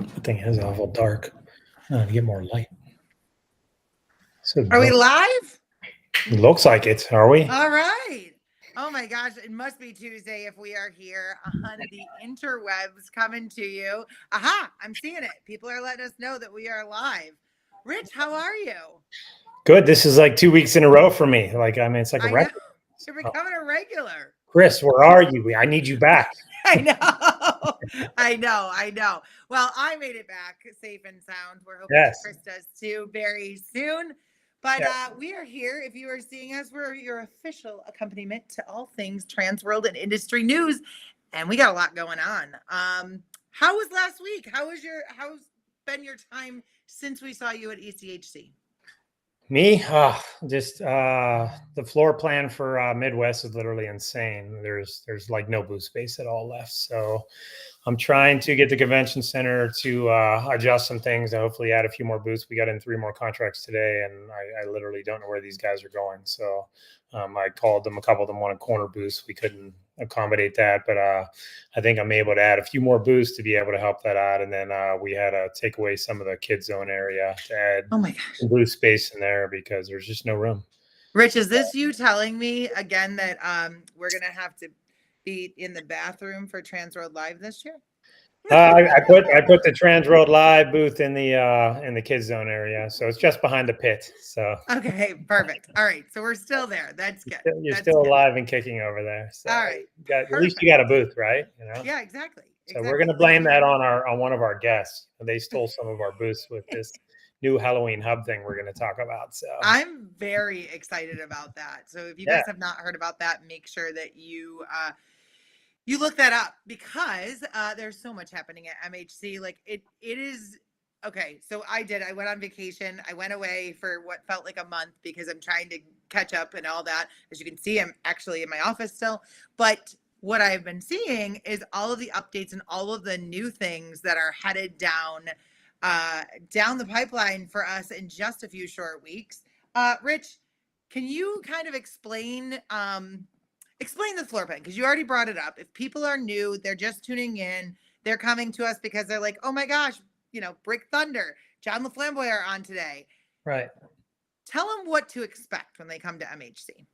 The thing is awful dark. To get more light. So are we live? It looks like it. Are we? All right. Oh my gosh, it must be Tuesday if we are here on the interwebs coming to you. Aha, I'm seeing it. People are letting us know that we are live. Rich, how are you? Good. This is like 2 weeks in a row for me. Like, I mean, it's like a record. You're becoming a regular. Chris, where are you? I need you back. I know. Well, I made it back safe and sound. We're hoping that Chris does too very soon. But we are here. If you are seeing us, we're your official accompaniment to all things TransWorld and industry news. And we got a lot going on. How was last week? How's been your time since we saw you at ECHC? Me? Just the floor plan for Midwest is literally insane. There's like no booth space at all left. So I'm trying to get the convention center to adjust some things and hopefully add a few more booths. We got in 3 more contracts today, and I literally don't know where these guys are going. So I called them. A couple of them wanted corner booths. We couldn't accommodate that, but I think I'm able to add a few more booths to be able to help that out. And then we had to take away some of the kids zone area to add some booth space in there because there's just no room. Rich, is this you telling me again that we're going to have to be in the bathroom for TransWorld Live this year? I put the TransWorld Live booth in the kids zone area, so it's just behind the pit. So okay, perfect. All right, so we're still there. That's good. You're still alive and kicking over there. So all right, at least you got a booth, right? You know? Yeah, exactly. So we're going to blame that on one of our guests. They stole some of our booths with this new Halloween hub thing we're going to talk about. So I'm very excited about that. So if you guys have not heard about that, make sure that you look that up because there's so much happening at MHC. Like it is okay. So I went on vacation. I went away for what felt like a month because I'm trying to catch up and all that. As you can see, I'm actually in my office still. But what I've been seeing is all of the updates and all of the new things that are headed down the pipeline for us in just a few short weeks. Rich, can you kind of explain the floor plan? Because you already brought it up. If people are new, they're just tuning in, they're coming to us because they're like, oh my gosh, BrickThunder, John Laflamboy are on today. Right. Tell them what to expect when they come to MHC.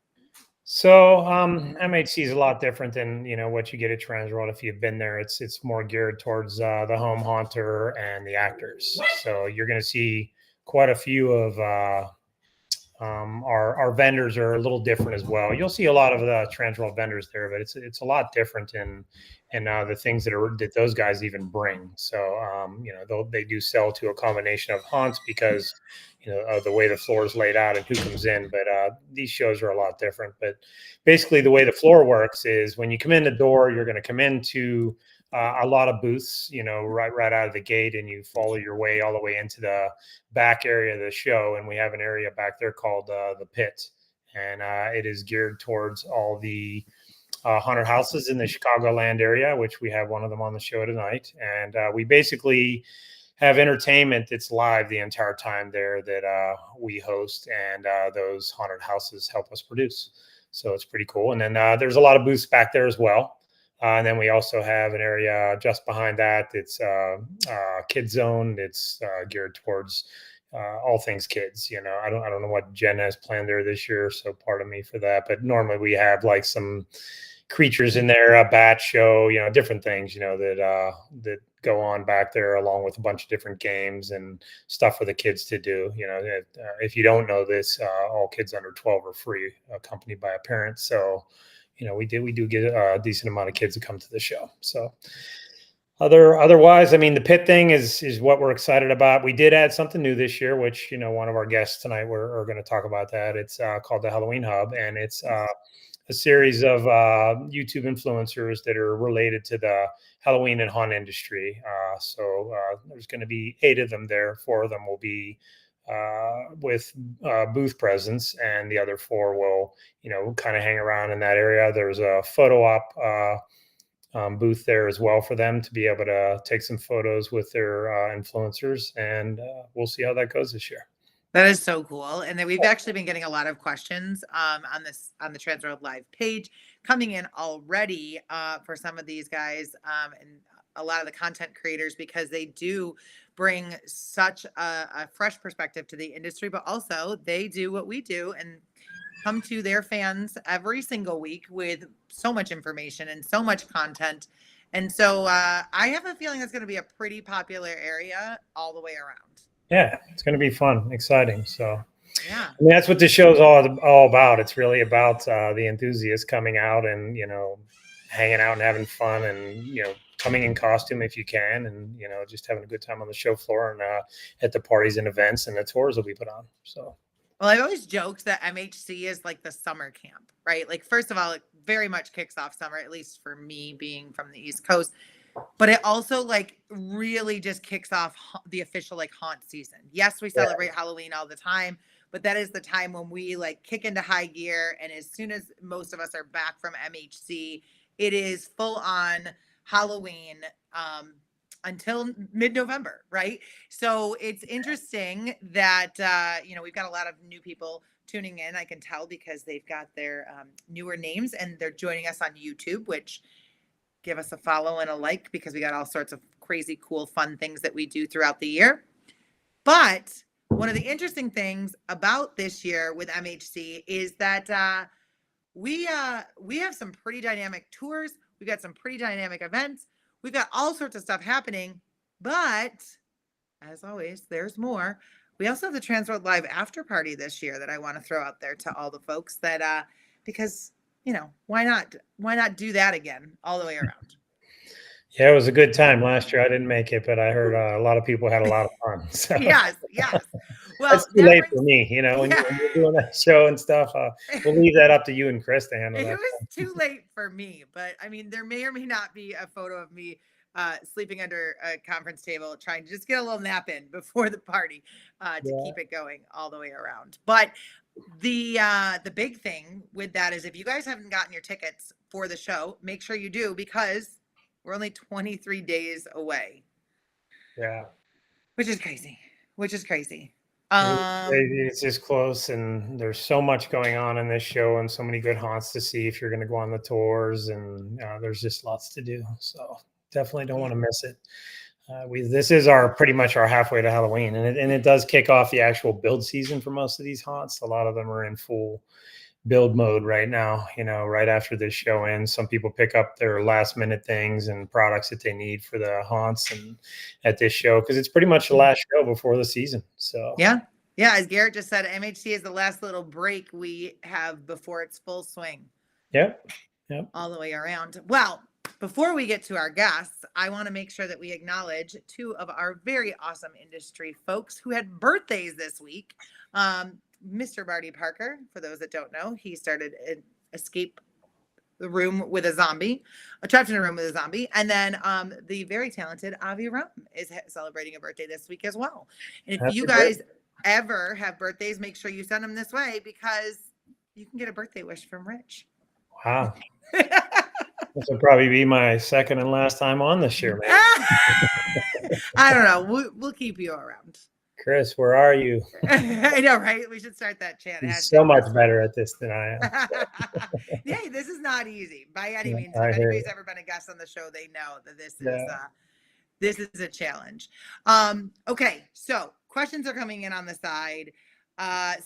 So MHC is a lot different than what you get at TransWorld. If you've been there, it's more geared towards the home haunter and the actors. So you're going to see quite a few of our vendors are a little different as well. You'll see a lot of the TransWorld vendors there, but it's a lot different in the things that those guys even bring. So they do sell to a combination of haunts because of the way the floor is laid out and who comes in. But these shows are a lot different. But basically, the way the floor works is when you come in the door, you're going to come into a lot of booths, right out of the gate, and you follow your way all the way into the back area of the show. And we have an area back there called the Pit, and it is geared towards all the haunted houses in the Chicagoland area, which we have one of them on the show tonight. And we basically have entertainment that's live the entire time there that we host, and those haunted houses help us produce. So it's pretty cool. And then there's a lot of booths back there as well. And then we also have an area just behind that. It's kids zone. It's geared towards all things kids. I don't know what Jen has planned there this year, so pardon me for that. But normally we have like some creatures in there, a bat show, different things, that go on back there, along with a bunch of different games and stuff for the kids to do. If you don't know this, all kids under 12 are free, accompanied by a parent. So we do get a decent amount of kids to come to the show. So otherwise, I mean, the Pit thing is what we're excited about. We did add something new this year, which, one of our guests tonight, we're going to talk about that. It's called the Halloween Hub, and it's a series of YouTube influencers that are related to the Halloween and haunt industry. So there's going to be 8 of them there. 4 of them will be with booth presence, and the other 4 will, kind of hang around in that area. There's a photo op booth there as well for them to be able to take some photos with their influencers, and we'll see how that goes this year. That is so cool. And then we've actually been getting a lot of questions on the TransWorld Live page coming in already for some of these guys and a lot of the content creators, because they do bring such a fresh perspective to the industry, but also they do what we do and come to their fans every single week with so much information and so much content. And so I have a feeling it's going to be a pretty popular area all the way around. Yeah, it's going to be fun, exciting. So, yeah, I mean, that's what the show's all about. It's really about the enthusiasts coming out and, hanging out and having fun and, coming in costume if you can and, just having a good time on the show floor and at the parties and events and the tours that we put on. So, well, I've always joked that MHC is like the summer camp, right? Like, first of all, it very much kicks off summer, at least for me being from the East Coast. But it also like really just kicks off the official like haunt season. Yes, we celebrate Halloween all the time, but that is the time when we like kick into high gear. And as soon as most of us are back from MHC, it is full on Halloween until mid-November, right? So it's interesting that we've got a lot of new people tuning in. I can tell because they've got their newer names and they're joining us on YouTube, which give us a follow and a like because we got all sorts of crazy, cool, fun things that we do throughout the year. But one of the interesting things about this year with MHC is that we have some pretty dynamic tours. We've got some pretty dynamic events. We've got all sorts of stuff happening. But as always, there's more. We also have the TransWorld Live after party this year that I want to throw out there to all the folks that because why not do that again all the way around? Yeah, it was a good time last year. I didn't make it, but I heard a lot of people had a lot of fun. So. Yes. Well, that's too late for me, when you're doing that show and stuff. We'll leave that up to you and Chris to handle that. It was too late for me, but I mean, there may or may not be a photo of me sleeping under a conference table, trying to just get a little nap in before the party to keep it going all the way around. But the big thing with that is if you guys haven't gotten your tickets for the show, make sure you do because we're only 23 days away. Yeah. Which is crazy. It's just close and there's so much going on in this show and so many good haunts to see if you're going to go on the tours and there's just lots to do. So definitely don't want to miss it. This is pretty much our halfway to Halloween, and it does kick off the actual build season for most of these haunts. A lot of them are in full build mode right now, right after this show ends. Some people pick up their last minute things and products that they need for the haunts and at this show because it's pretty much the last show before the season. So yeah, as Garrett just said, MHC is the last little break we have before it's full swing. Yep. All the way around. Well, before we get to our guests, I want to make sure that we acknowledge two of our very awesome industry folks who had birthdays this week. Mr. Marty Parker, for those that don't know, he started an escape the room with a zombie, trapped in a room with a zombie. And then the very talented Avi Rum is celebrating a birthday this week as well. And if you guys ever have birthdays, make sure you send them this way because you can get a birthday wish from Rich. Wow. This will probably be my second and last time on this year, man. I don't know. We'll keep you around. Chris, where are you? I know, right? We should start that chant. He's so much better at this than I am. Yeah, this is not easy by any means. If anybody's ever been a guest on the show, they know that this is a challenge. Okay, so questions are coming in on the side.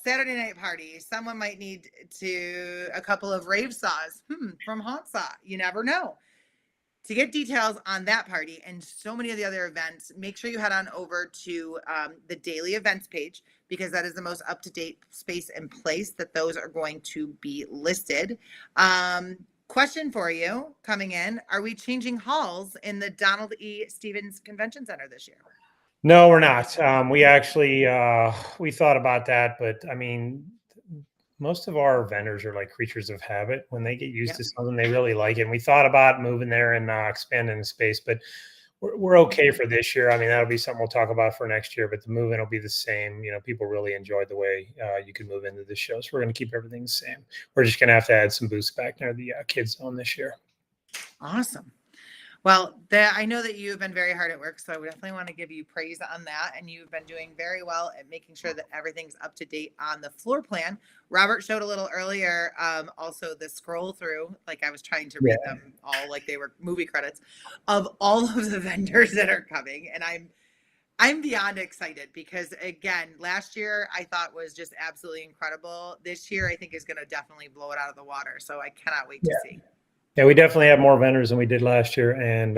Saturday night party. Someone might need a couple of rave saws from Haunt Saw. You never know. To get details on that party and so many of the other events, make sure you head on over to the daily events page because that is the most up-to-date space and place that those are going to be listed. Question for you coming in. Are we changing halls in the Donald E. Stevens Convention Center this year? No, we're not. We actually, we thought about that, but I mean, most of our vendors are like creatures of habit. When they get used to something, they really like it. And we thought about moving there and expanding the space, but we're okay for this year. I mean, that'll be something we'll talk about for next year, but the move-in will be the same. People really enjoyed the way you can move into this show. So we're going to keep everything the same. We're just going to have to add some boosts back near the kids zone this year. Awesome. Well, I know that you've been very hard at work, so I would definitely want to give you praise on that. And you've been doing very well at making sure that everything's up to date on the floor plan. Robert showed a little earlier, also the scroll through, like I was trying to read them all like they were movie credits, of all of the vendors that are coming. And I'm beyond excited because, again, last year I thought was just absolutely incredible. This year I think is going to definitely blow it out of the water. So I cannot wait to see. Yeah, we definitely have more vendors than we did last year, and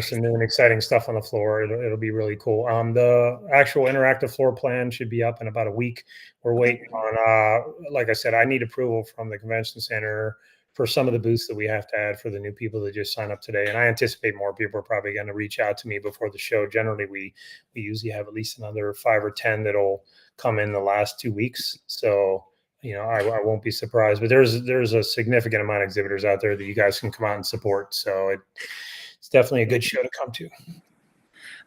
some new and exciting stuff on the floor. It'll be really cool. The actual interactive floor plan should be up in about a week. We're waiting on, like I said, I need approval from the convention center for some of the booths that we have to add for the new people that just signed up today. And I anticipate more people are probably going to reach out to me before the show. Generally, we usually have at least another 5 or 10 that'll come in the last 2 weeks. So I won't be surprised, but there's a significant amount of exhibitors out there that you guys can come out and support. So it's definitely a good show to come to.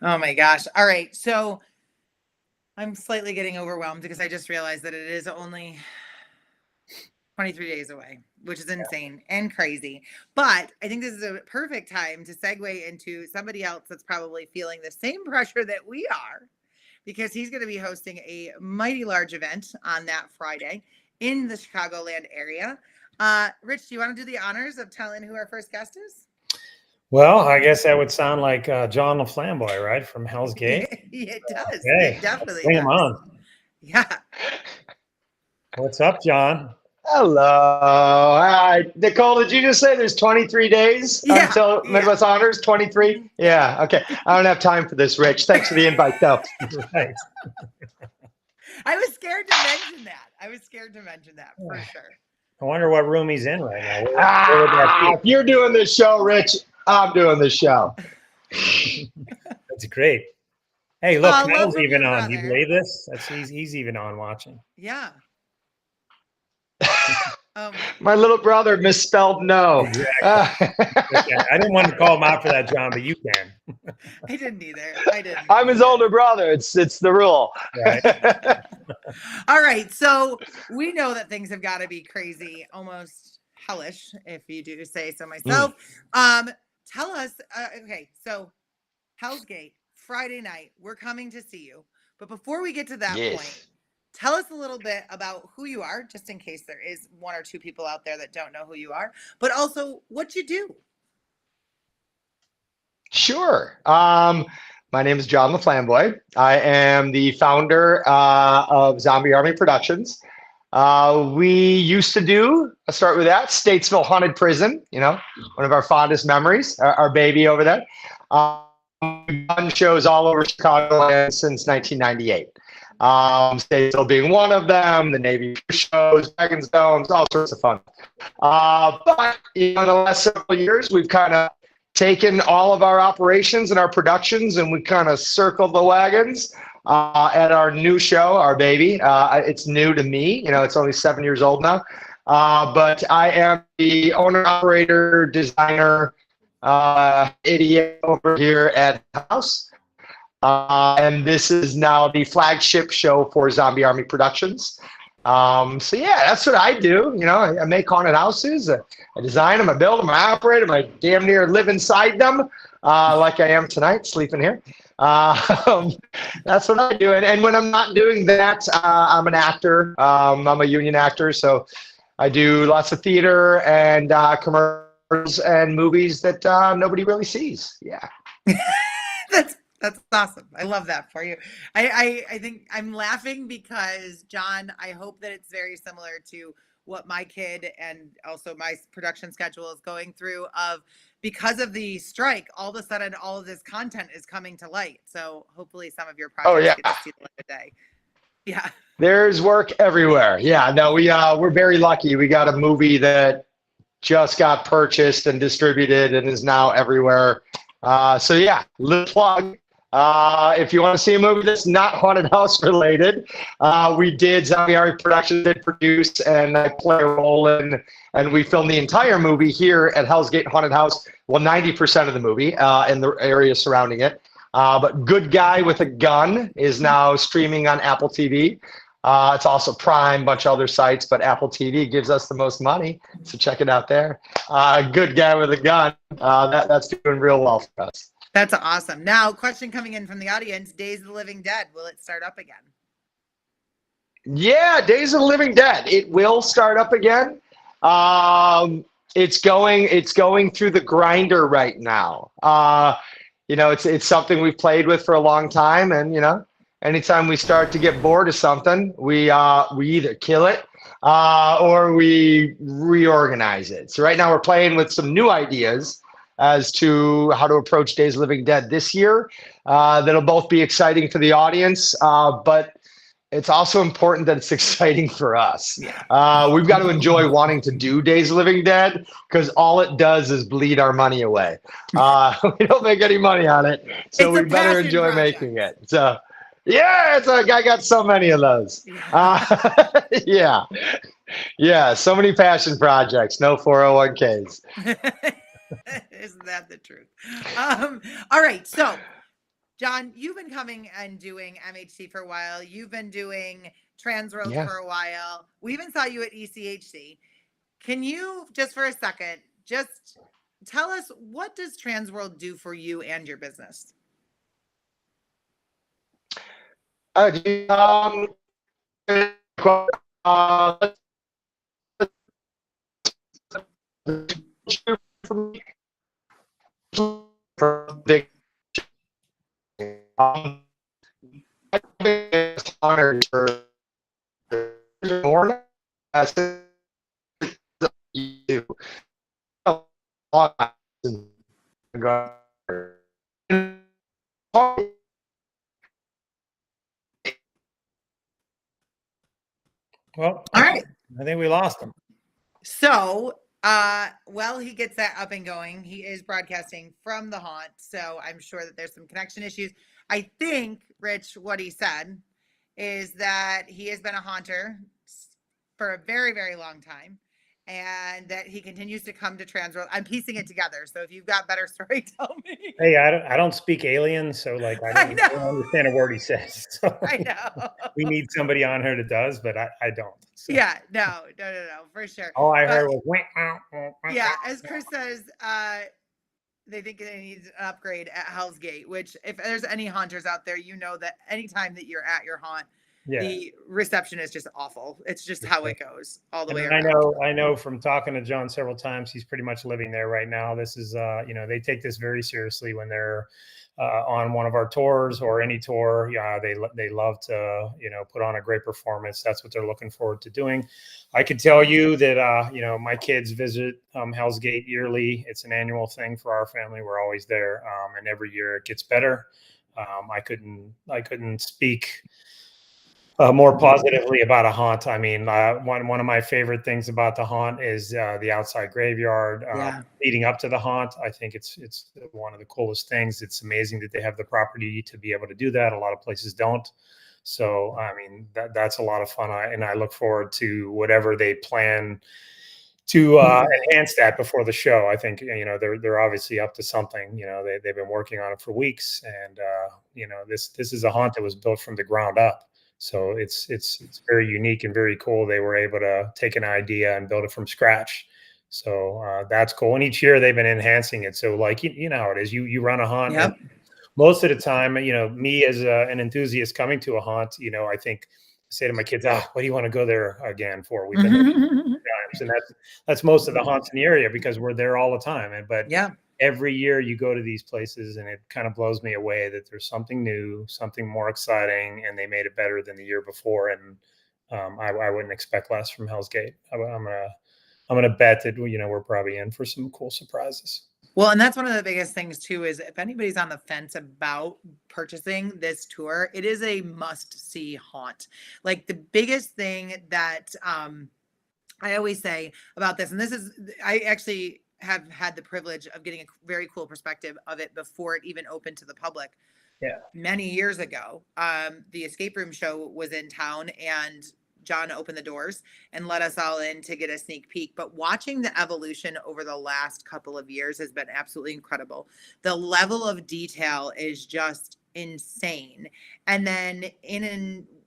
Oh my gosh. All right. So I'm slightly getting overwhelmed because I just realized that it is only 23 days away, which is insane and crazy. But I think this is a perfect time to segue into somebody else that's probably feeling the same pressure that we are, because he's going to be hosting a mighty large event on that Friday in the Chicagoland area. Rich, do you want to do the honors of telling who our first guest is? Well, I guess that would sound like John Laflamboy, right, from Hellsgate. It does. Okay. It definitely Bring does. him on. Yeah. What's up, John? Hello. Hi. Nicole, did you just say there's 23 days until Midwest Honors? 23? Yeah. Okay. I don't have time for this, Rich. Thanks for the invite, though. Right. I was scared to mention that. For sure. I wonder what room he's in right now. If you're doing this show, Rich, I'm doing this show. That's great. Hey, look, Mel's even on. Brother. You believe this? He's even on watching. Yeah. My little brother misspelled no. Exactly. I didn't want to call him out for that, John, but you can. I didn't either. I'm his older brother. It's the rule. Right. All right. So we know that things have got to be crazy, almost hellish, if you do say so myself. Tell us. Okay. So Hellsgate, Friday night, we're coming to see you. But before we get to that point, tell us a little bit about who you are, just in case there is 1 or 2 people out there that don't know who you are, but also what you do. Sure. My name is John Laflamboy. I am the founder of Zombie Army Productions. We used to do, I'll start with that, Statesville Haunted Prison, one of our fondest memories, our baby over there. We've done shows all over Chicago since 1998. Statesville being one of them, the Navy shows, Dragons Domes, all sorts of fun. But in the last several years, we've kind of taken all of our operations and our productions and we kind of circled the wagons at our new show, our baby. It's new to me, it's only 7 years old now. But I am the owner, operator, designer, idiot over here at the house. And this is now the flagship show for Zombie Army Productions. So yeah, that's what I do. I make haunted houses. I design them, I build them, I operate them. I damn near live inside them, like I am tonight, sleeping here. That's what I do. And when I'm not doing that, I'm an actor. I'm a union actor, so I do lots of theater and commercials and movies that nobody really sees. Yeah. That's awesome. I love that for you. I think I'm laughing because, John, I hope that it's very similar to what my kid and also my production schedule is going through, of because of the strike, all of a sudden all of this content is coming to light. So hopefully some of your projects get to see the light of day. Yeah. There's work everywhere. Yeah, no, we're very lucky. We got a movie that just got purchased and distributed and is now everywhere. So yeah, little plug. If you want to see a movie that's not haunted house related, Zombie Army Productions did produce, and I play a role in, and we filmed the entire movie here at Hellsgate Haunted House. Well, 90% of the movie in the area surrounding it. But Good Guy with a Gun is now streaming on Apple TV. It's also Prime, bunch of other sites, but Apple TV gives us the most money, so check it out there. Good guy with a gun. That's doing real well for us. That's awesome. Now, question coming in from the audience: Days of the Living Dead, will it start up again? Yeah, Days of the Living Dead. It will start up again. It's going through the grinder right now. It's something we've played with for a long time, and anytime we start to get bored of something, we either kill it or we reorganize it. So right now we're playing with some new ideas as to how to approach Days of Living Dead this year. That'll both be exciting for the audience, but it's also important that it's exciting for us. We've got to enjoy wanting to do Days of Living Dead, because all it does is bleed our money away. We don't make any money on it, so we better enjoy making it. So, yeah, it's like I got so many of those. Yeah. So many passion projects, no 401ks. Isn't that the truth? All right, so John, you've been coming and doing MHC for a while. You've been doing TransWorld for a while. We even saw you at ECHC. Can you, just for a second, just tell us, what does TransWorld do for you and your business? Well, all right. I think we lost him. So, well, he gets that up and going. He is broadcasting from the haunt, so I'm sure that there's some connection issues. I think, Rich, what he said is that he has been a haunter for a very, very long time, and that he continues to come to TransWorld. I'm piecing it together, so if you've got better story, tell me. Hey, I don't speak alien, so like I don't understand a word he says. So I know. We need somebody on here that does, but I don't. So. Yeah, no, for sure. All I heard was yeah, as Chris says, they think they need an upgrade at Hellsgate, which if there's any haunters out there, you know that anytime that you're at your haunt, the reception is just awful. It's just how it goes all the way around. I know from talking to John several times, he's pretty much living there right now. This is, they take this very seriously when they're on one of our tours or any tour. Yeah, they love to, put on a great performance. That's what they're looking forward to doing. I can tell you that, my kids visit Hell's Gate yearly. It's an annual thing for our family. We're always there, and every year it gets better. I couldn't speak more positively about a haunt. I mean, one of my favorite things about the haunt is the outside graveyard leading up to the haunt. I think it's one of the coolest things. It's amazing that they have the property to be able to do that. A lot of places don't. So, I mean, that's a lot of fun. And I look forward to whatever they plan to enhance that before the show. I think, they're obviously up to something. They've been working on it for weeks. And, this is a haunt that was built from the ground up. So it's very unique and very cool. They were able to take an idea and build it from scratch. So that's cool. And each year they've been enhancing it. So like, you know how it is. You run a haunt. Yep. Most of the time, me as an enthusiast coming to a haunt, I think I say to my kids, what do you want to go there again for? We've been there times. And that's most of the haunts in the area because we're there all the time. But every year you go to these places and it kind of blows me away that there's something new, something more exciting, and they made it better than the year before. And I wouldn't expect less from Hell's Gate. I'm gonna bet that we're probably in for some cool surprises. Well, and that's one of the biggest things too, is if anybody's on the fence about purchasing this tour, it is a must-see haunt. Like the biggest thing that I always say about this, and I actually have had the privilege of getting a very cool perspective of it before it even opened to the public. Yeah. Many years ago, the escape room show was in town and John opened the doors and let us all in to get a sneak peek. But watching the evolution over the last couple of years has been absolutely incredible. The level of detail is just insane. And then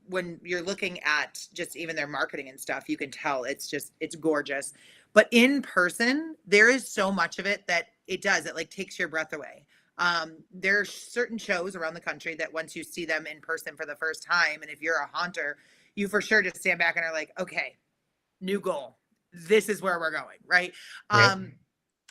when you're looking at just even their marketing and stuff, you can tell it's gorgeous. But in person, there is so much of it that it like takes your breath away. There are certain shows around the country that once you see them in person for the first time, and if you're a haunter, you for sure just stand back and are like, okay, new goal. This is where we're going, right? Yeah.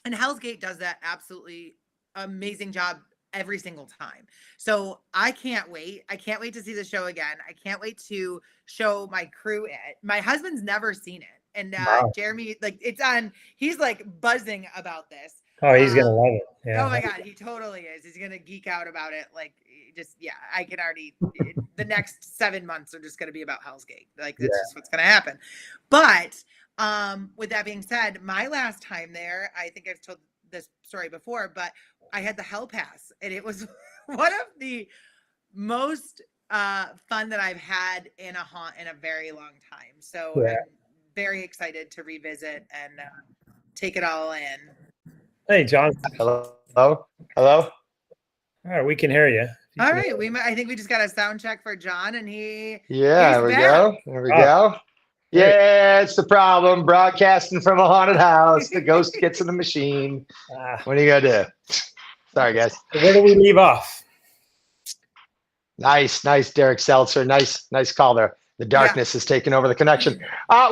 And Hellsgate does that absolutely amazing job every single time. So I can't wait. I can't wait to see the show again. I can't wait to show my crew it. My husband's never seen it. And Wow. Jeremy, like it's on, he's like buzzing about this. Oh, he's going to love it. Yeah. Oh my God, he totally is. He's going to geek out about it. Like just, yeah, I can already, the next 7 months are just going to be about Hellsgate. Like that's just what's going to happen. But with that being said, my last time there, I think I've told this story before, but I had the Hell Pass, and it was one of the most fun that I've had in a haunt in a very long time. So I'm very excited to revisit and take it all in. Hey, John. Hello. All right, we can hear you. All right, I think we just got a sound check for John, and there we go. There we go. Yeah, it's the problem. Broadcasting from a haunted house. The ghost gets in the machine. What are you gonna do? Sorry, guys. Where do we leave off? Nice, Derek Seltzer. Nice call there. The darkness has taken over the connection.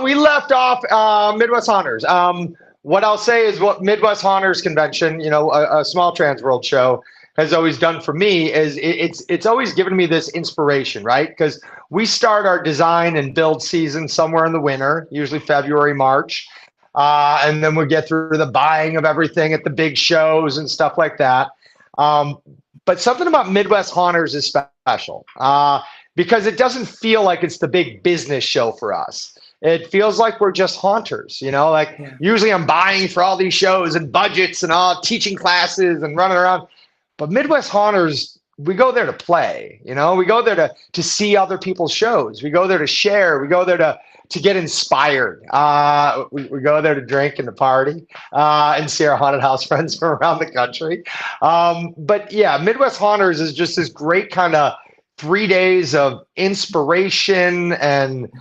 We left off Midwest Haunters. What I'll say is what Midwest Haunters Convention, a small TransWorld show, has always done for me is it's always given me this inspiration, right? Because we start our design and build season somewhere in the winter, usually February, March. And then we get through the buying of everything at the big shows and stuff like that. But something about Midwest Haunters is special because it doesn't feel like it's the big business show for us. It feels like we're just haunters, usually I'm buying for all these shows and budgets and all teaching classes and running around. But Midwest Haunters, we go there to play, we go there to see other people's shows. We go there to share. We go there to get inspired. We go there to drink and to party and see our haunted house friends from around the country. But yeah, Midwest Haunters is just this great kind of 3 days of inspiration and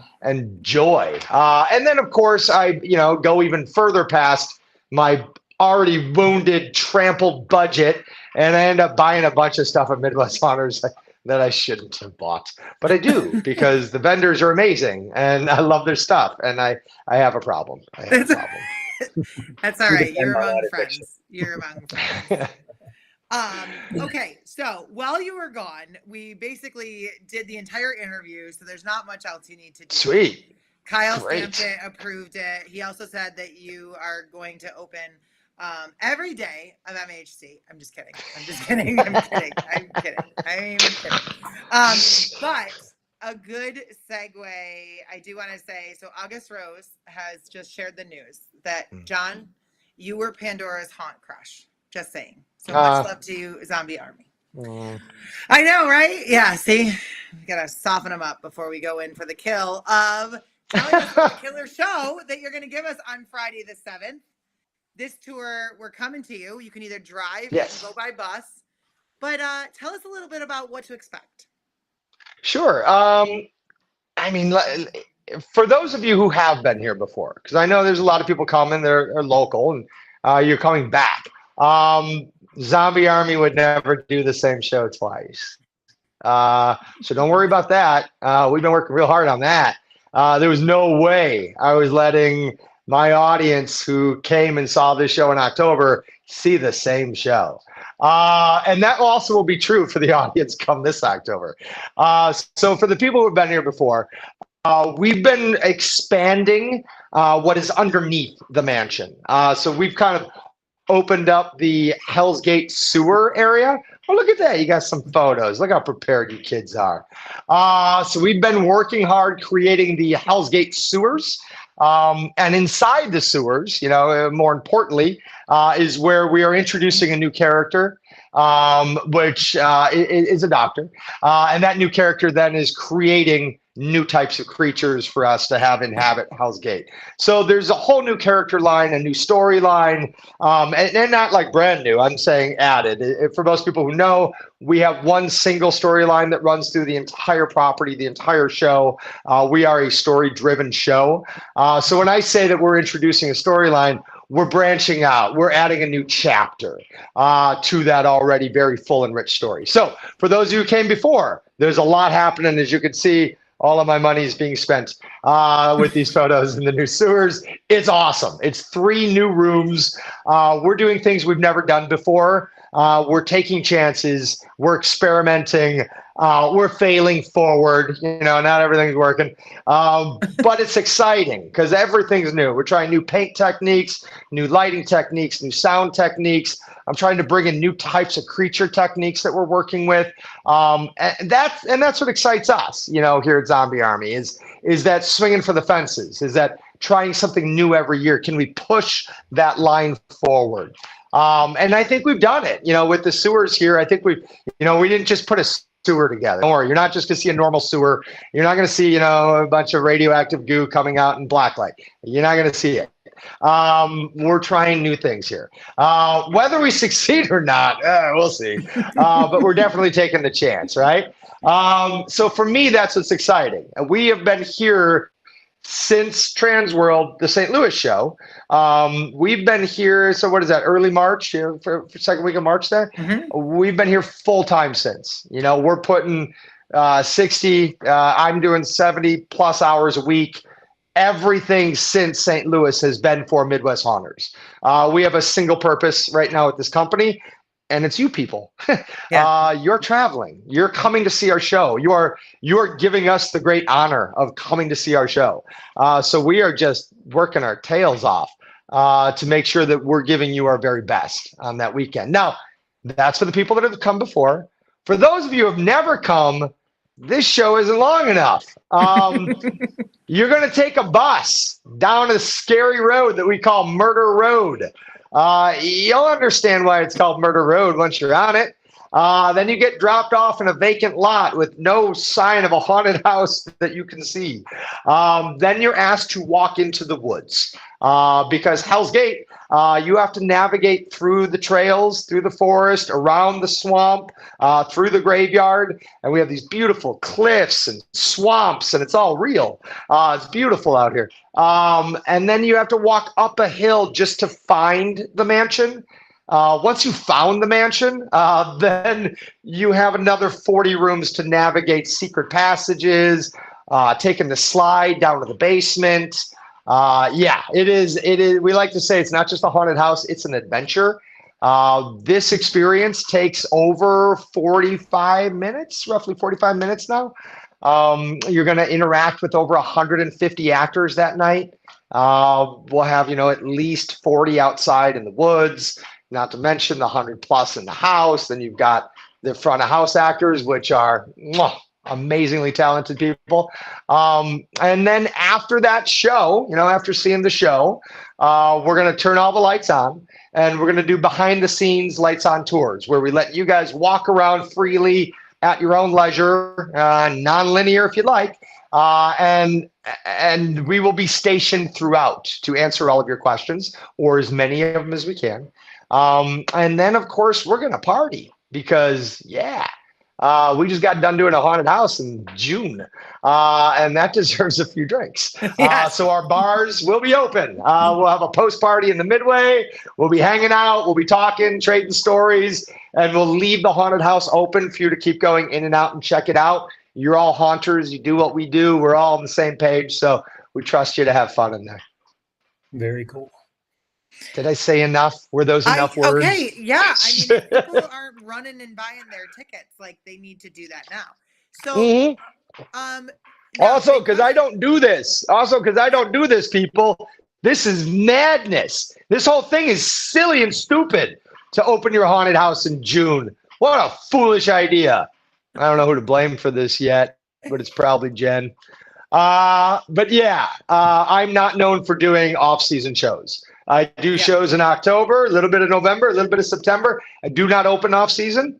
joy. And then of course I, go even further past my already wounded, trampled budget, and I end up buying a bunch of stuff at Midwest Haunters that I shouldn't have bought, but I do because the vendors are amazing and I love their stuff, and I have a problem. That's all right. You're among friends. Okay, so while you were gone, we basically did the entire interview, so there's not much else you need to do. Sweet. Kyle stamped it, approved it. He also said that you are going to open every day of MHC. I'm just kidding. But a good segue, I do want to say, so August Rose has just shared the news that, John, you were Pandora's haunt crush. Just saying. So much love to you, Zombie Army. I know, right? Yeah, see? We got to soften them up before we go in for the kill of telling us about the killer show that you're going to give us on Friday the 7th. This tour, we're coming to you. You can either drive or go by bus. But tell us a little bit about what to expect. Sure. For those of you who have been here before, because I know there's a lot of people coming, they're local, and you're coming back. Zombie Army would never do the same show twice. So don't worry about that. We've been working real hard on that. There was no way I was letting my audience who came and saw this show in October see the same show. And that also will be true for the audience come this October. So for the people who've been here before, we've been expanding what is underneath the mansion. So we've kind of opened up the Hellsgate sewer area. Oh, look at that. You got some photos. Look how prepared you kids are. So we've been working hard creating the Hellsgate sewers. And inside the sewers, more importantly, is where we are introducing a new character, which is a doctor. And that new character then is creating new types of creatures for us to have inhabit Hellsgate. So there's a whole new character line, a new storyline, and not like brand new, I'm saying added. For most people who know, we have one single storyline that runs through the entire property, the entire show. We are a story-driven show. So when I say that we're introducing a storyline, we're branching out. We're adding a new chapter to that already very full and rich story. So for those of you who came before, there's a lot happening. As you can see, all of my money is being spent with these photos in the new sewers. It's awesome. It's 3 new rooms. We're doing things we've never done before. We're taking chances. We're experimenting. We're failing forward. Not everything's working. But it's exciting because everything's new. We're trying new paint techniques, new lighting techniques, new sound techniques. I'm trying to bring in new types of creature techniques that we're working with. And that's what excites us, here at Zombie Army is that swinging for the fences, is that trying something new every year. Can we push that line forward? And I think we've done it, with the sewers here. I think we didn't just put a sewer together. Don't worry, you're not just going to see a normal sewer. You're not going to see, a bunch of radioactive goo coming out in blacklight. You're not going to see it. We're trying new things here. Whether we succeed or not, we'll see. But we're definitely taking the chance, right? So for me, that's what's exciting. And we have been here since TransWorld, the St. Louis show. We've been here, so what is that, early March, for second week of March there? Mm-hmm. We've been here full time since. We're putting 60, I'm doing 70 plus hours a week. Everything since St. Louis has been for Midwest Haunters. We have a single purpose right now at this company, and it's you people. Yeah. You're traveling. You're coming to see our show. You are giving us the great honor of coming to see our show. So we are just working our tails off to make sure that we're giving you our very best on that weekend. Now, that's for the people that have come before. For those of you who have never come, this show isn't long enough. You're going to take a bus down a scary road that we call Murder Road. You'll understand why it's called Murder Road once you're on it. Then you get dropped off in a vacant lot with no sign of a haunted house that you can see. Then you're asked to walk into the woods because Hell's Gate, you have to navigate through the trails, through the forest, around the swamp, through the graveyard. And we have these beautiful cliffs and swamps, and it's all real. It's beautiful out here. And then you have to walk up a hill just to find the mansion. Once you found the mansion, then you have another 40 rooms to navigate secret passages, taking the slide down to the basement. Yeah, it is. We like to say it's not just a haunted house, it's an adventure. This experience takes over 45 minutes, roughly 45 minutes now. You're going to interact with over 150 actors that night. We'll have, at least 40 outside in the woods, not to mention the 100 plus in the house. Then you've got the front of house actors, which are amazingly talented people. And then after that show, after seeing the show, we're going to turn all the lights on and we're going to do behind the scenes lights on tours where we let you guys walk around freely at your own leisure, non-linear if you'd like. And we will be stationed throughout to answer all of your questions, or as many of them as we can. And then, of course, we're going to party because, we just got done doing a haunted house in June, and that deserves a few drinks. Yes. So our bars will be open. We'll have a post party in the midway. We'll be hanging out. We'll be talking, trading stories, and we'll leave the haunted house open for you to keep going in and out and check it out. You're all haunters. You do what we do. We're all on the same page, so we trust you to have fun in there. Very cool. Did I say enough? Were those enough words? Okay, yeah. I mean, if people aren't running and buying their tickets, they need to do that now. So, also, because I don't do this. People, this is madness. This whole thing is silly and stupid to open your haunted house in June. What a foolish idea. I don't know who to blame for this yet, but it's probably Jen. But yeah, I'm not known for doing off-season shows. I do shows in October, a little bit of November, a little bit of September. I do not open off season.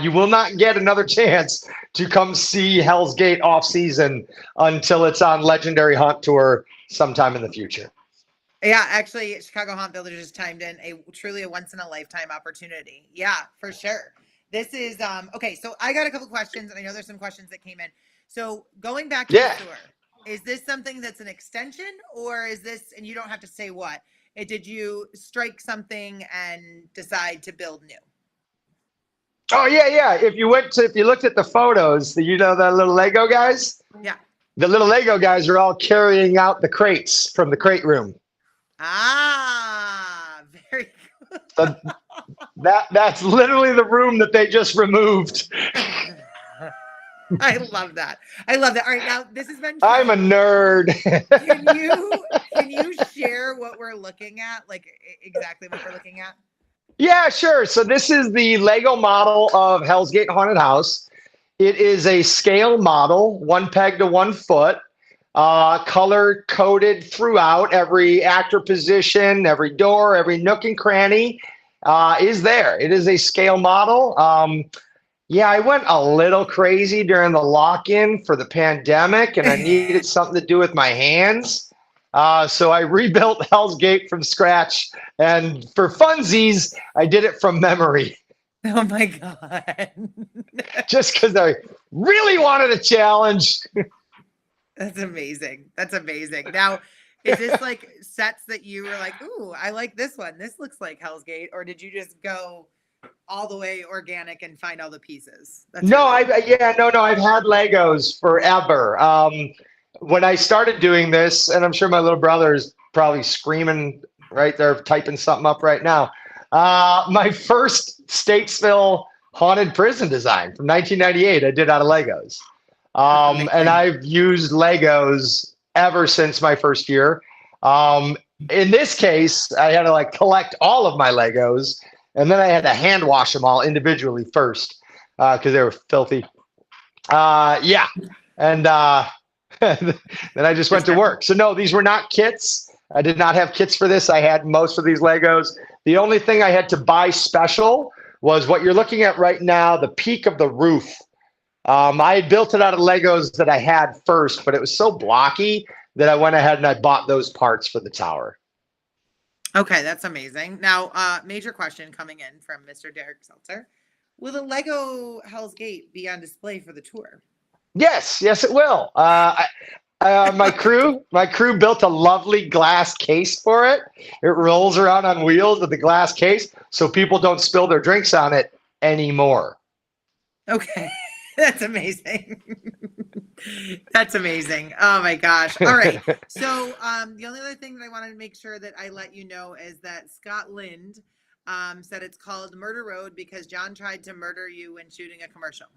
You will not get another chance to come see Hellsgate off season until it's on Legendary Hunt Tour sometime in the future. Yeah, actually, Chicago Haunt Builder just chimed in truly a once in a lifetime opportunity. Yeah, for sure. This is okay. So I got a couple questions, and I know there's some questions that came in. So going back to the tour, is this something that's an extension, or is this? And you don't have to say what. Did you strike something and decide to build new? Oh yeah. If you looked at the photos, the little Lego guys. Yeah. The little Lego guys are all carrying out the crates from the crate room. Ah, very good. So that's literally the room that they just removed. I love that. All right, now this has been. I'm a nerd. Can you share what we're looking at? Like exactly what we're looking at? Yeah, sure. So this is the Lego model of Hellsgate Haunted House. It is a scale model, 1 peg to 1 foot. Color coded throughout. Every actor position, every door, every nook and cranny is there. It is a scale model. I went a little crazy during the lock-in for the pandemic, and I needed something to do with my hands. So I rebuilt Hellsgate from scratch, and for funsies, I did it from memory. Oh my God. Just because I really wanted a challenge. That's amazing. Now, is this like sets that you were like, ooh, I like this one. This looks like Hellsgate. Or did you just go all the way organic and find all the pieces? I've had Legos forever. When I started doing this, and I'm sure my little brother is probably screaming right there, typing something up right now. My first Statesville haunted prison design from 1998, I did out of Legos. And I've used Legos ever since my first year. In this case, I had to collect all of my Legos, and then I had to hand wash them all individually first because they were filthy. And then I just went to work. So no, these were not kits. I did not have kits for this. I had most of these Legos. The only thing I had to buy special was what you're looking at right now, the peak of the roof. I had built it out of Legos that I had first, but it was so blocky that I went ahead and I bought those parts for the tower. Okay, that's amazing. Now, major question coming in from Mr. Derek Seltzer. Will the Lego Hellsgate be on display for the tour? Yes, it will. My crew built a lovely glass case for it. It rolls around on wheels with a glass case so people don't spill their drinks on it anymore. Okay. That's amazing. That's amazing. Oh my gosh. All right. So the only other thing that I wanted to make sure that I let you know is that Scott Lind said it's called Murder Road because John tried to murder you when shooting a commercial.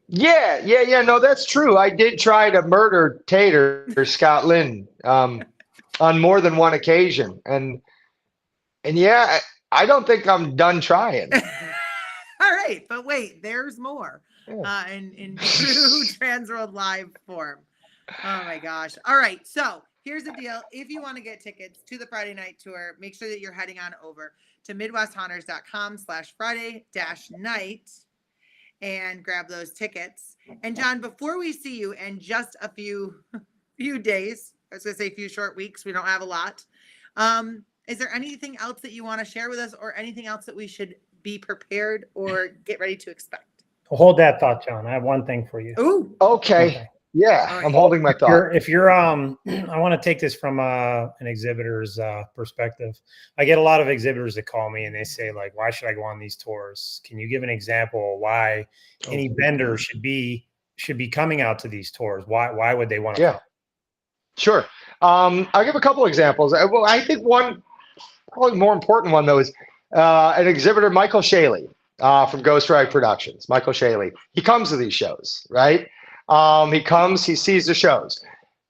Yeah. No, that's true. I did try to murder Tater or Scott Lind on more than one occasion. And yeah, I don't think I'm done trying. All right, but wait, there's more in true TransWorld live form. Oh my gosh. All right, so here's the deal. If you want to get tickets to the Friday night tour, make sure that you're heading on over to midwesthaunters.com/Friday-night and grab those tickets. And John, before we see you in just a few days, I was going to say a few short weeks, we don't have a lot. Is there anything else that you want to share with us or anything else that we should be prepared or get ready to expect? Hold that thought, John. I have one thing for you. Ooh. Okay. Yeah, right. I'm holding my thought. If you're I want to take this from an exhibitor's perspective. I get a lot of exhibitors that call me and they say, like, why should I go on these tours? Can you give an example of why any vendor should be coming out to these tours? Why would they want to come? Sure. I'll give a couple examples. Well, I think one probably more important one though is an exhibitor, Michael Shaley, from Ghost Ride Productions. Michael Shaley. He comes to these shows, right? He comes, he sees the shows.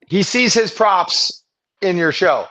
He sees his props in your show.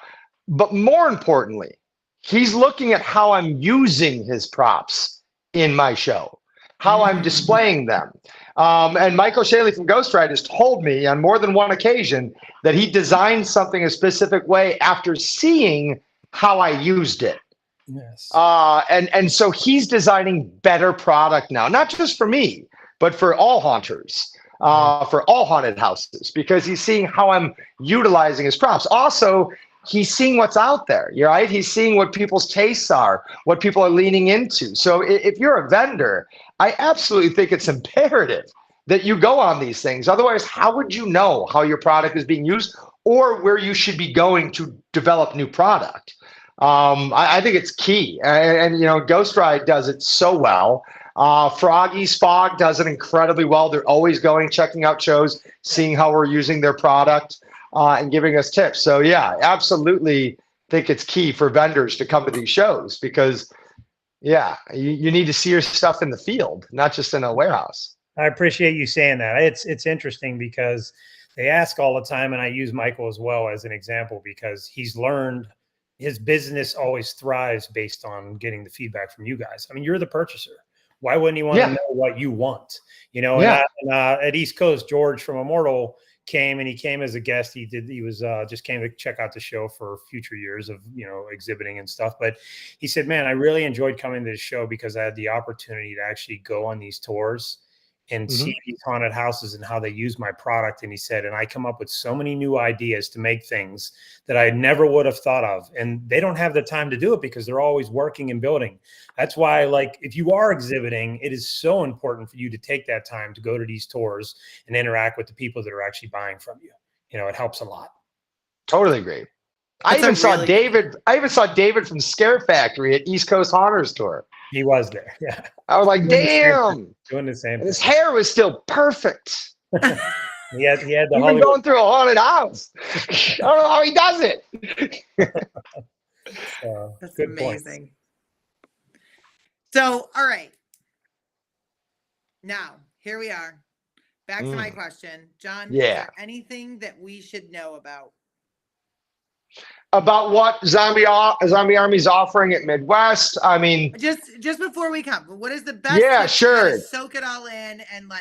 But more importantly, he's looking at how I'm using his props in my show, how I'm displaying them. And Michael Shaley from Ghost Ride has told me on more than one occasion that he designed something a specific way after seeing how I used it. Yes. And so he's designing better product now, not just for me, but for all haunters, for all haunted houses, because he's seeing how I'm utilizing his props. Also, he's seeing what's out there, right? He's seeing what people's tastes are, what people are leaning into. So if you're a vendor, I absolutely think it's imperative that you go on these things. Otherwise, how would you know how your product is being used or where you should be going to develop new product? I think it's key. And Ghost Ride does it so well. Froggy's Fog does it incredibly well. They're always going, checking out shows, seeing how we're using their product, and giving us tips. So yeah, absolutely think it's key for vendors to come to these shows because you need to see your stuff in the field, not just in a warehouse. I appreciate you saying that. It's interesting because they ask all the time, and I use Michael as well as an example because he's learned his business always thrives based on getting the feedback from you guys. I mean, you're the purchaser. Why wouldn't you want to know what you want? At East Coast, George from Immortal came, and he came as a guest. He just came to check out the show for future years of, exhibiting and stuff. But he said, man, I really enjoyed coming to the show because I had the opportunity to actually go on these tours and see these haunted houses and how they use my product. And he said, and I come up with so many new ideas to make things that I never would have thought of. And they don't have the time to do it because they're always working and building. That's why, if you are exhibiting, it is so important for you to take that time to go to these tours and interact with the people that are actually buying from you. It helps a lot. Totally agree. I even saw David from Scare Factory at East Coast Haunters Tour. He was there. Yeah. I was like, damn. Doing the same thing. His hair was still perfect. He had the He's been going through a haunted house. I don't know how he does it. That's amazing. Point. So, all right. Now, here we are. Back to my question. John, is there anything that we should know about? About what Zombie Army's offering at Midwest? I mean, just before we come, what is the best? Yeah, sure. To soak it all in and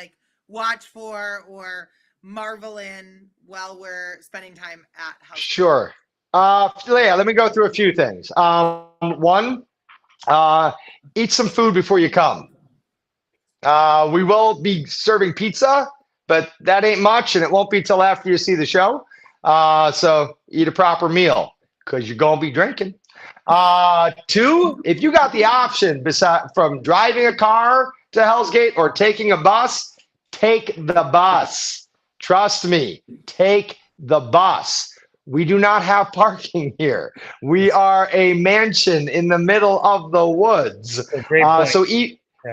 watch for or marvel in while we're spending time at Hellsgate. Sure. Let me go through a few things. One, eat some food before you come. We will be serving pizza, but that ain't much, and it won't be till after you see the show. So eat a proper meal because you're going to be drinking. Two, if you got the option from driving a car to Hellsgate or taking a bus, take the bus. Trust me, take the bus. We do not have parking here. We are a mansion in the middle of the woods. So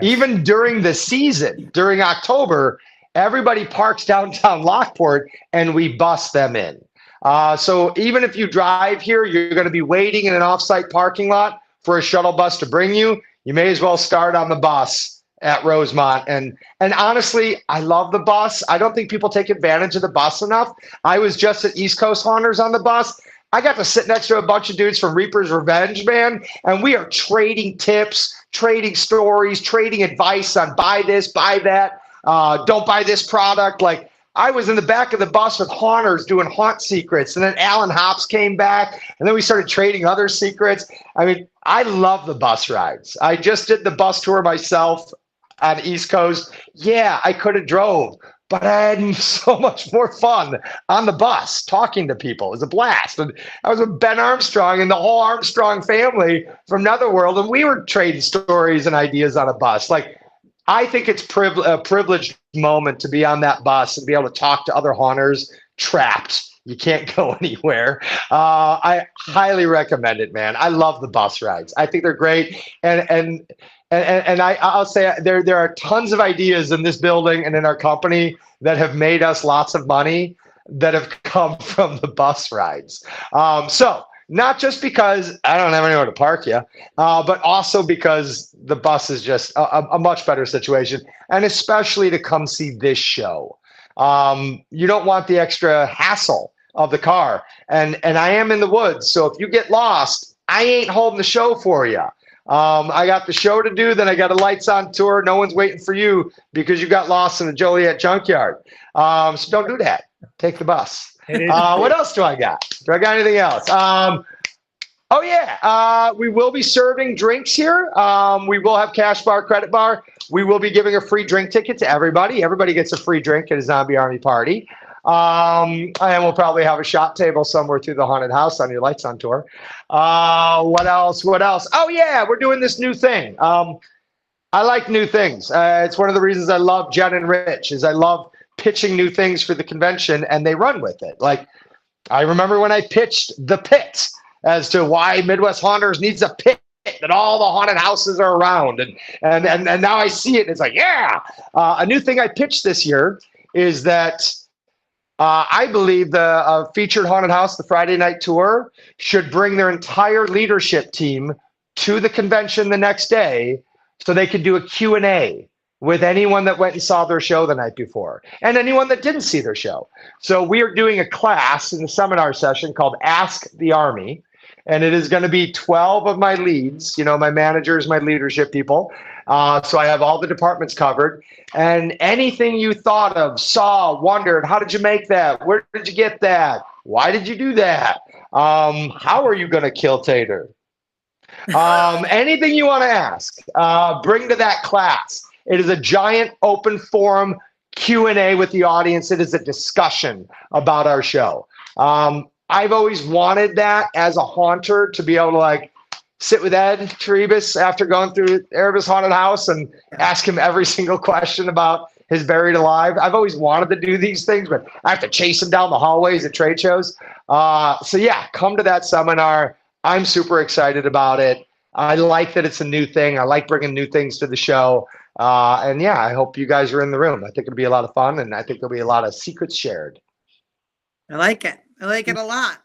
even during the season, during October, everybody parks downtown Lockport and we bus them in. So even if you drive here, you're going to be waiting in an offsite parking lot for a shuttle bus to bring you. You may as well start on the bus at Rosemont. And honestly, I love the bus. I don't think people take advantage of the bus enough. I was just at East Coast Haunters on the bus. I got to sit next to a bunch of dudes from Reaper's Revenge, man, and we are trading tips, trading stories, trading advice on buy this, buy that, don't buy this product. I was in the back of the bus with haunters doing haunt secrets, and then Alan Hops came back, and then we started trading other secrets. I mean, I love the bus rides. I just did the bus tour myself on the East Coast. Yeah, I could have drove, but I had so much more fun on the bus talking to people. It was a blast. And I was with Ben Armstrong and the whole Armstrong family from Netherworld, and we were trading stories and ideas on a bus. I think it's a privileged moment to be on that bus and be able to talk to other haunters trapped. You can't go anywhere. I highly recommend it, man. I love the bus rides. I think they're great. And I'll say there are tons of ideas in this building and in our company that have made us lots of money that have come from the bus rides. So not just because I don't have anywhere to park you, but also because the bus is just a much better situation, and especially to come see this show. You don't want the extra hassle of the car. And I am in the woods, so if you get lost, I ain't holding the show for you. I got the show to do, then I got a lights on tour. No one's waiting for you because you got lost in the Joliet junkyard. So don't do that. Take the bus. What else do I got? Do I got anything else? Oh yeah, we will be serving drinks here. We will have cash bar, credit bar. We will be giving a free drink ticket to everybody. Everybody gets a free drink at a Zombie Army party. And we'll probably have a shot table somewhere through the haunted house on your Lights on tour. What else? What else? Oh yeah, we're doing this new thing. I like new things. It's one of the reasons I love Jen and Rich is I love pitching new things for the convention and they run with it. Like I remember when I pitched the pit as to why Midwest Haunters needs a pit that all the haunted houses are around. And now I see it. And it's like, yeah. A new thing I pitched this year is that I believe the featured haunted house, the Friday night tour, should bring their entire leadership team to the convention the next day so they could do a Q&A with anyone that went and saw their show the night before and anyone that didn't see their show. So we are doing a class in the seminar session called Ask the Army. And it is going to be 12 of my leads, you know, my managers, my leadership people. So I have all the departments covered. And anything you thought of, saw, wondered, how did you make that? Where did you get that? Why did you do that? How are you going to kill Tater? Anything you want to ask, bring to that class. It is a giant open forum Q&A with the audience. It is a discussion about our show. I've always wanted that as a haunter to be able to like sit with Ed Terebus after going through Erebus Haunted House and ask him every single question about his buried alive. I've always wanted to do these things, but I have to chase him down the hallways at trade shows. So yeah, come to that seminar. I'm super excited about it. I like that it's a new thing. I like bringing new things to the show. And yeah, I hope you guys are in the room. I think it'll be a lot of fun and I think there'll be a lot of secrets shared. I like it. I like it a lot.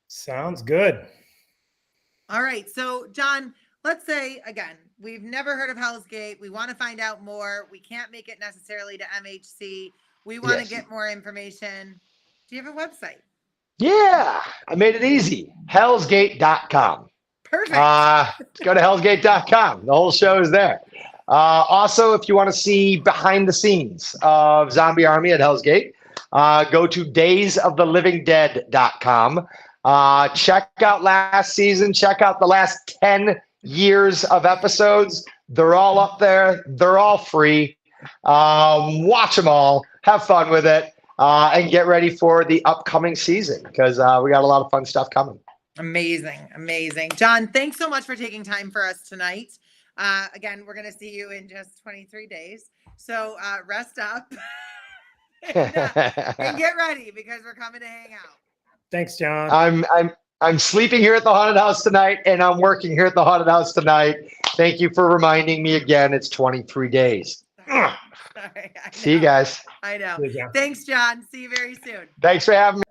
Sounds good. All right. So, John, let's say, again, we've never heard of Hellsgate. We want to find out more. We can't make it necessarily to MHC. We want to get more information. Do you have a website? Yeah, I made it easy. Hellsgate.com. Perfect. Go to hellsgate.com. The whole show is there. Also, if you want to see behind the scenes of Zombie Army at Hellsgate, go to daysofTheLivingDead.com. Check out last season. Check out the last 10 years of episodes. They're all up there. They're all free. Watch them all. Have fun with it. And get ready for the upcoming season because we got a lot of fun stuff coming. Amazing. Amazing. John, thanks so much for taking time for us tonight. Again, we're going to see you in just 23 days. So rest up and get ready because we're coming to hang out. Thanks, John. I'm sleeping here at the haunted house tonight and I'm working here at the haunted house tonight. Thank you for reminding me again. It's 23 days. Sorry, see you guys. I know. Thanks, John. See you very soon. Thanks for having me.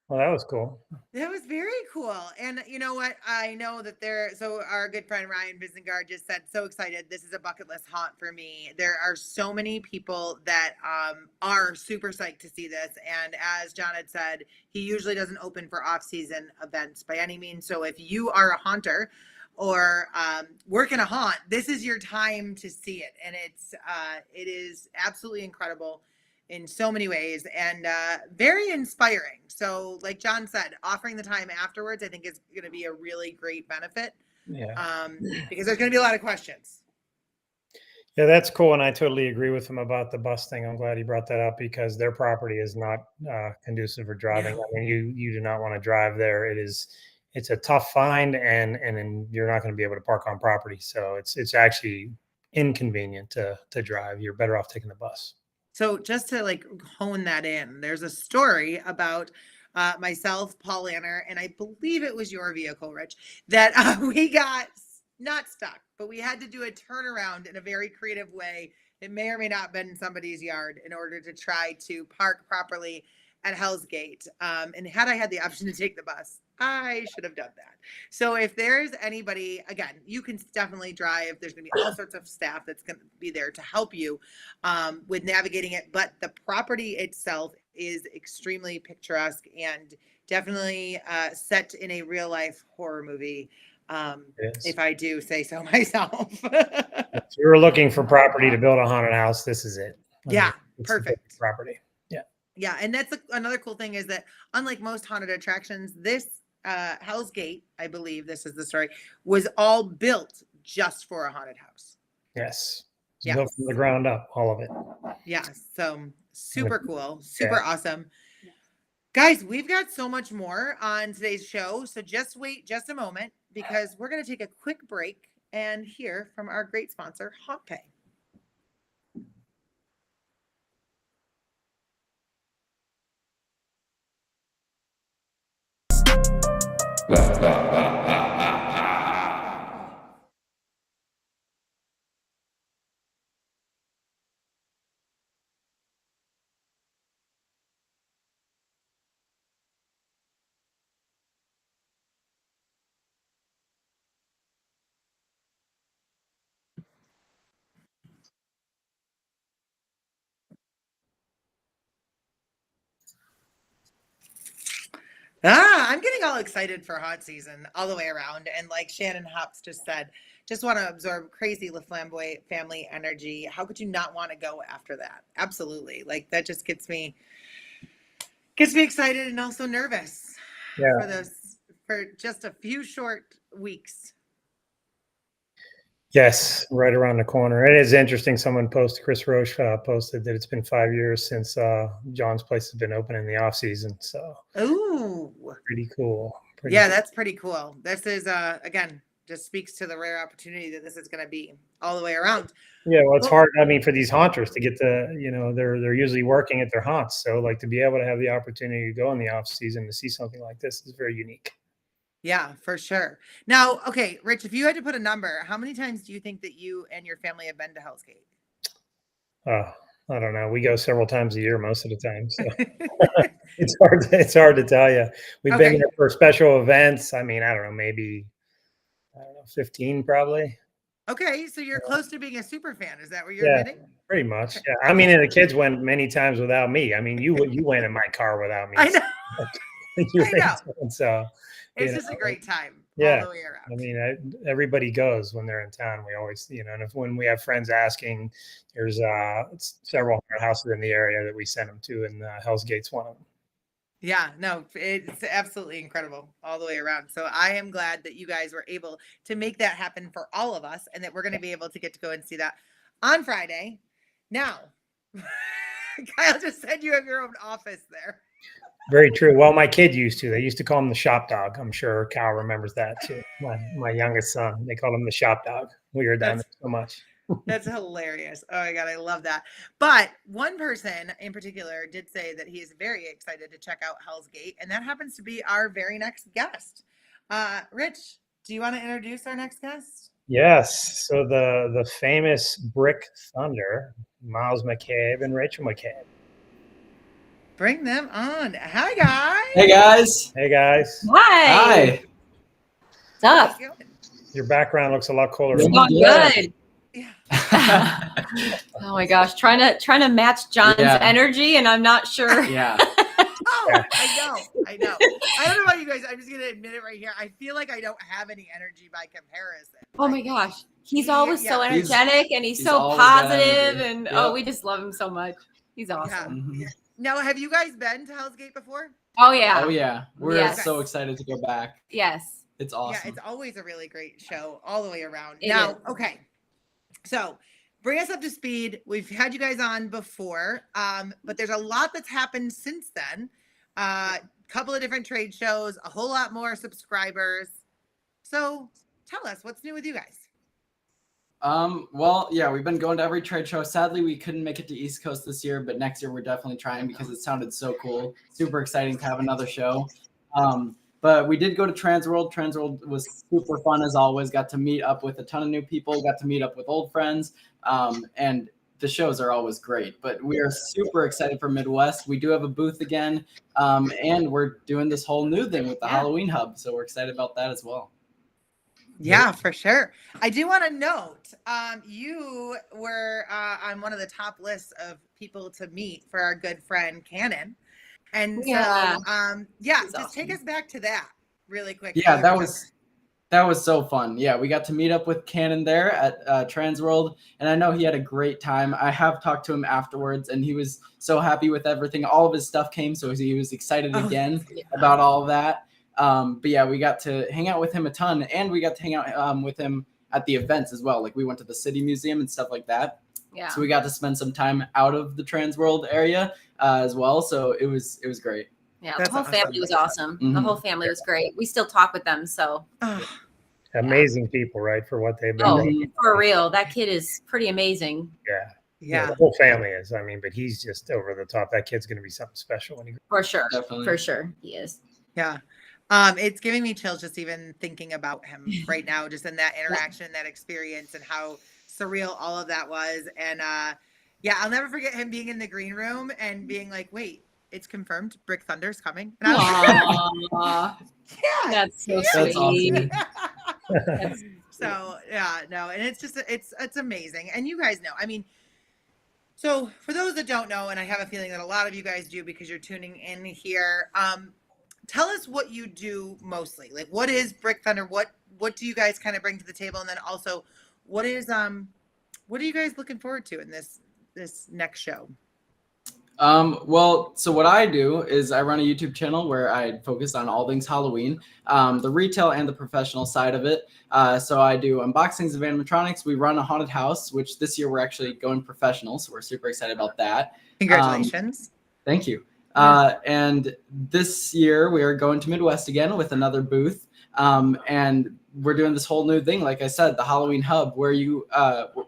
Well, that was cool. That was very cool. And you know what? I know that so our good friend Ryan Bisengard just said, so excited. This is a bucket list haunt for me. There are so many people that are super psyched to see this. And as John had said, he usually doesn't open for off-season events by any means. So if you are a haunter or work in a haunt, this is your time to see it. And it is absolutely incredible in so many ways and very inspiring. So like John said, offering the time afterwards, I think is going to be a really great benefit. Yeah. Because there's going to be a lot of questions. Yeah, that's cool. And I totally agree with him about the bus thing. I'm glad he brought that up because their property is not conducive for driving. No. I mean, you do not want to drive there. It's a tough find and you're not going to be able to park on property. So it's actually inconvenient to drive. You're better off taking the bus. So just to like hone that in, there's a story about myself, Paul Lanner, and I believe it was your vehicle, Rich, that we got not stuck, but we had to do a turnaround in a very creative way. It may or may not have been in somebody's yard in order to try to park properly at Hellsgate. And had I had the option to take the bus, I should have done that. So if there's anybody, again, you can definitely drive. There's going to be all sorts of staff that's going to be there to help you with navigating it. But the property itself is extremely picturesque and definitely set in a real life horror movie. If I do say so myself. If you're looking for property to build a haunted house, this is it. Yeah, perfect property. Yeah, and that's another cool thing is that unlike most haunted attractions, this Hell's Gate, I believe this is the story, was all built just for a haunted house. Yes. It's Yeah. built from the ground up, all of it. Yeah, so super cool, super Yeah. awesome. Guys, we've got so much more on today's show, so just wait just a moment because we're going to take a quick break and hear from our great sponsor, HauntPay. I'm getting all excited for haunt season all the way around. And like Shannon Hops just said, just want to absorb crazy Laflamboy family energy. How could you not want to go after that? Absolutely. Like that just gets me excited and also nervous for just a few short weeks. Yes, right around the corner. It is interesting. Someone posted, Chris Roche posted that it's been 5 years since John's place has been open in the off season. So, ooh, pretty cool. That's pretty cool. This is again just speaks to the rare opportunity that this is going to be all the way around. Yeah, well, it's hard. I mean, for these haunters to get they're usually working at their haunts. So, like to be able to have the opportunity to go in the off season to see something like this is very unique. Yeah, for sure. Now, okay, Rich, if you had to put a number, how many times do you think that you and your family have been to Hell's Gate? I don't know. We go several times a year most of the time. So it's hard to tell you. We've been there for special events. I mean, I don't know, maybe 15 probably. Okay, so you're close to being a super fan. Is that what you're admitting? Pretty much. Yeah. I mean, and the kids went many times without me. I mean, you went in my car without me. I know. I know. So it's just a great time all the way around. I mean, everybody goes when they're in town. We always, and when we have friends asking, there's several houses in the area that we send them to, and Hell's Gate's one of them. Yeah, no, it's absolutely incredible all the way around. So I am glad that you guys were able to make that happen for all of us and that we're going to be able to get to go and see that on Friday. Now, Kyle just said you have your own office there. Very true. Well, my kid used to. They used to call him the shop dog. I'm sure Kyle remembers that too. My youngest son, they called him the shop dog. We were down there so much. That's hilarious. Oh my God, I love that. But one person in particular did say that he is very excited to check out Hell's Gate, and that happens to be our very next guest. Rich, do you want to introduce our next guest? Yes. So the famous BrickThunder, Miles McCabe and Rachel McCabe. Bring them on. Hi, guys. Hey, guys. Hey, guys. Hi. What's up? Your background looks a lot cooler. It's going good. Yeah. Oh my gosh, trying to match John's energy, and I'm not sure. Yeah. I know. I don't know about you guys. I'm just gonna admit it right here. I feel like I don't have any energy by comparison. Oh my gosh, he's always so energetic, and he's so positive, and we just love him so much. He's awesome. Yeah. Now, have you guys been to Hell's Gate before? Oh yeah. Oh yeah. We're so excited to go back. Yes. It's awesome. Yeah, it's always a really great show all the way around. It now, is. Okay. So bring us up to speed. We've had you guys on before, but there's a lot that's happened since then. Couple of different trade shows, a whole lot more subscribers. So tell us what's new with you guys. Well, yeah, we've been going to every trade show. Sadly, we couldn't make it to East Coast this year, but next year we're definitely trying because it sounded so cool. Super exciting to have another show. But we did go to TransWorld. TransWorld was super fun as always. Got to meet up with a ton of new people. Got to meet up with old friends. And the shows are always great. But we are super excited for Midwest. We do have a booth again. And we're doing this whole new thing with the Halloween Hub. So we're excited about that as well. Yeah, for sure. I do want to note, you were on one of the top lists of people to meet for our good friend Cannon. And so, just awesome. take us back to that really quick. Yeah, that was That was so fun. Yeah, we got to meet up with Cannon there at TransWorld, and I know he had a great time. I have talked to him afterwards, and he was so happy with everything. All of his stuff came, so he was excited again about all of that. But yeah, we got to hang out with him a ton, and we got to hang out with him at the events as well. Like we went to the City Museum and stuff like that. Yeah. So we got to spend some time out of the TransWorld area as well. So it was great. Yeah, That's the whole family was awesome. Mhm. The whole family was great. We still talk with them, so Amazing people, right? For what they've been oh, doing. for real. That kid is pretty amazing. Yeah. The whole family is. I mean, but he's just over the top. That kid's going to be something special when he. For sure. Definitely. For sure. He is. Yeah. It's giving me chills just even thinking about him right now, just in that interaction, that experience, and how surreal all of that was. And yeah, I'll never forget him being in the green room and being like, wait, it's confirmed BrickThunder's coming. And Aww. yeah, That's so That's sweet. awesome. so yeah, no, and it's just it's amazing. And you guys know, I mean, so for those that don't know, and I have a feeling that a lot of you guys do because you're tuning in here, tell us what you do mostly. Like, what is BrickThunder? What do you guys kind of bring to the table? And then also, what are you guys looking forward to in this next show? Well, so what I do is I run a YouTube channel where I focus on all things Halloween, the retail and the professional side of it. So I do unboxings of animatronics. We run a haunted house, which this year we're actually going professional. So we're super excited about that. Congratulations. Thank you. And this year we are going to Midwest again with another booth. And we're doing this whole new thing, like I said, the Halloween hub, where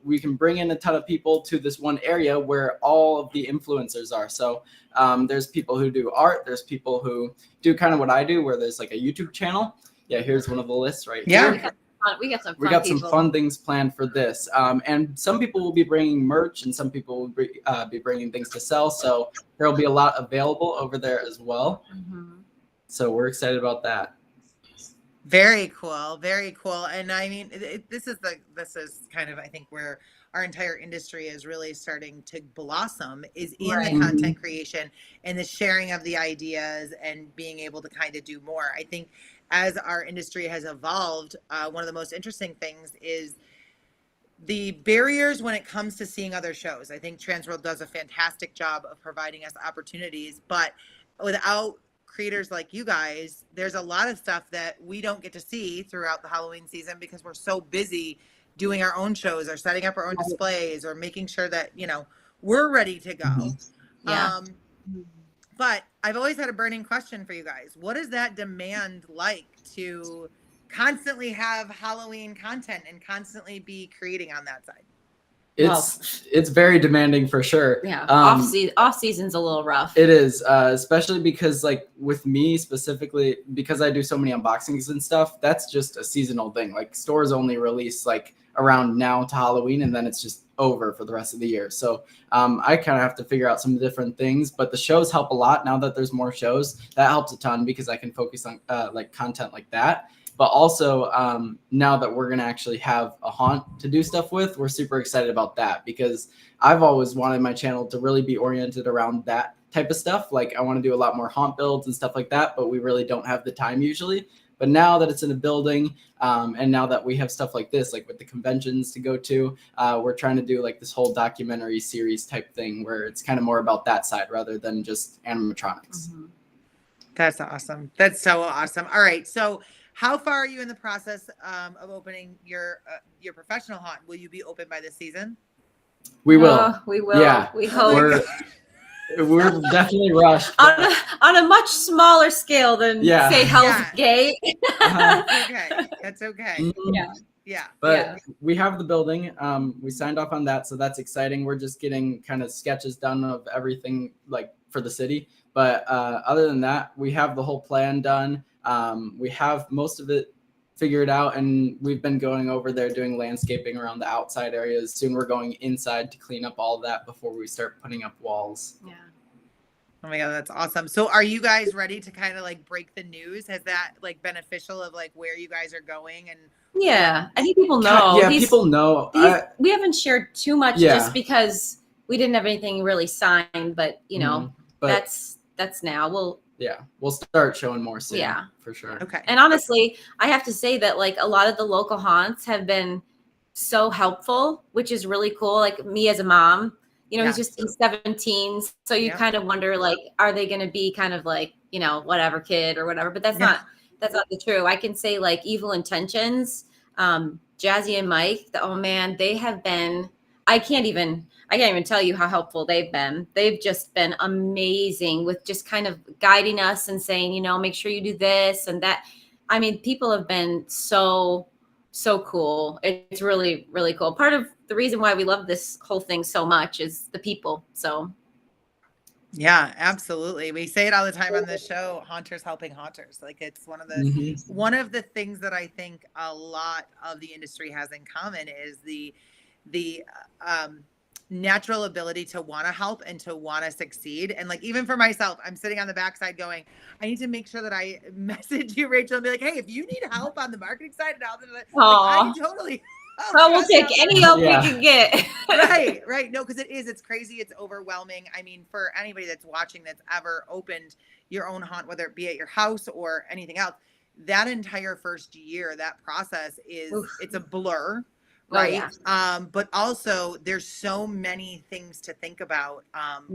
we can bring in a ton of people to this one area where all of the influencers are. So there's people who do art, there's people who do kind of what I do, where there's like a YouTube channel. Yeah, here's one of the lists right here. We got some fun things planned for this. And some people will be bringing merch, and some people will be bringing things to sell. So there will be a lot available over there as well. Mm-hmm. So we're excited about that. Very cool. Very cool. And I mean, this is kind of, I think, where our entire industry is really starting to blossom, is in the content creation and the sharing of the ideas and being able to kind of do more. I think as our industry has evolved, one of the most interesting things is the barriers when it comes to seeing other shows. I think TransWorld does a fantastic job of providing us opportunities, but without creators like you guys, there's a lot of stuff that we don't get to see throughout the Halloween season because we're so busy doing our own shows or setting up our own displays or making sure that, we're ready to go. Yeah. But I've always had a burning question for you guys. What is that demand like to constantly have Halloween content and constantly be creating on that side? It's very demanding for sure. Yeah. Off season's a little rough. It is, especially because like with me specifically, because I do so many unboxings and stuff, that's just a seasonal thing. Like stores only release like around now to Halloween, and then it's just over for the rest of the year. So I kind of have to figure out some different things, but the shows help a lot now that there's more shows. That helps a ton because I can focus on like content like that. But also now that we're going to actually have a haunt to do stuff with, we're super excited about that because I've always wanted my channel to really be oriented around that type of stuff. Like I want to do a lot more haunt builds and stuff like that, but we really don't have the time usually. But now that it's in a building and now that we have stuff like this, like with the conventions to go to, we're trying to do like this whole documentary series type thing where it's kind of more about that side rather than just animatronics. Mm-hmm. That's awesome. That's so awesome. All right. So how far are you in the process of opening your professional haunt? Will you be open by this season? We will. We will. Yeah. We hope. We're definitely rushed. On a much smaller scale than say Hellsgate. Okay. That's okay. Mm-hmm. Yeah. But we have the building. We signed off on that, so that's exciting. We're just getting kind of sketches done of everything like for the city. But other than that, we have the whole plan done. We have most of it figured out, and we've been going over there doing landscaping around the outside areas. Soon we're going inside to clean up all of that before we start putting up walls. Yeah. Oh my God, that's awesome. So are you guys ready to kind of like break the news? Has that like beneficial of like where you guys are going? And yeah, I think people know. Yeah, people know. We haven't shared too much just because we didn't have anything really signed, but but that's now. we'll start showing more soon. Yeah, for sure. Okay. And honestly, I have to say that like a lot of the local haunts have been so helpful, which is really cool. Like me as a mom, you know, he's 17. So you kind of wonder like, are they going to be kind of like, you know, whatever kid or whatever, but that's not the true. I can say like Evil Intentions, Jazzy and Mike, oh man, they have been, I can't even tell you how helpful they've been. They've just been amazing with just kind of guiding us and saying, you know, make sure you do this and that. I mean, people have been so cool. It's really, really cool. Part of the reason why we love this whole thing so much is the people. So yeah, absolutely. We say it all the time on the show, haunters helping haunters. Like it's one of the things that I think a lot of the industry has in common is the natural ability to want to help and to want to succeed. And like, even for myself, I'm sitting on the backside going, I need to make sure that I message you, Rachel, and be like, hey, if you need help on the marketing side and all that, like, I totally. We'll take any help we can get. Right. No, because it's crazy. It's overwhelming. I mean, for anybody that's watching, that's ever opened your own haunt, whether it be at your house or anything else, that entire first year, that process it's a blur. Right. But also there's so many things to think about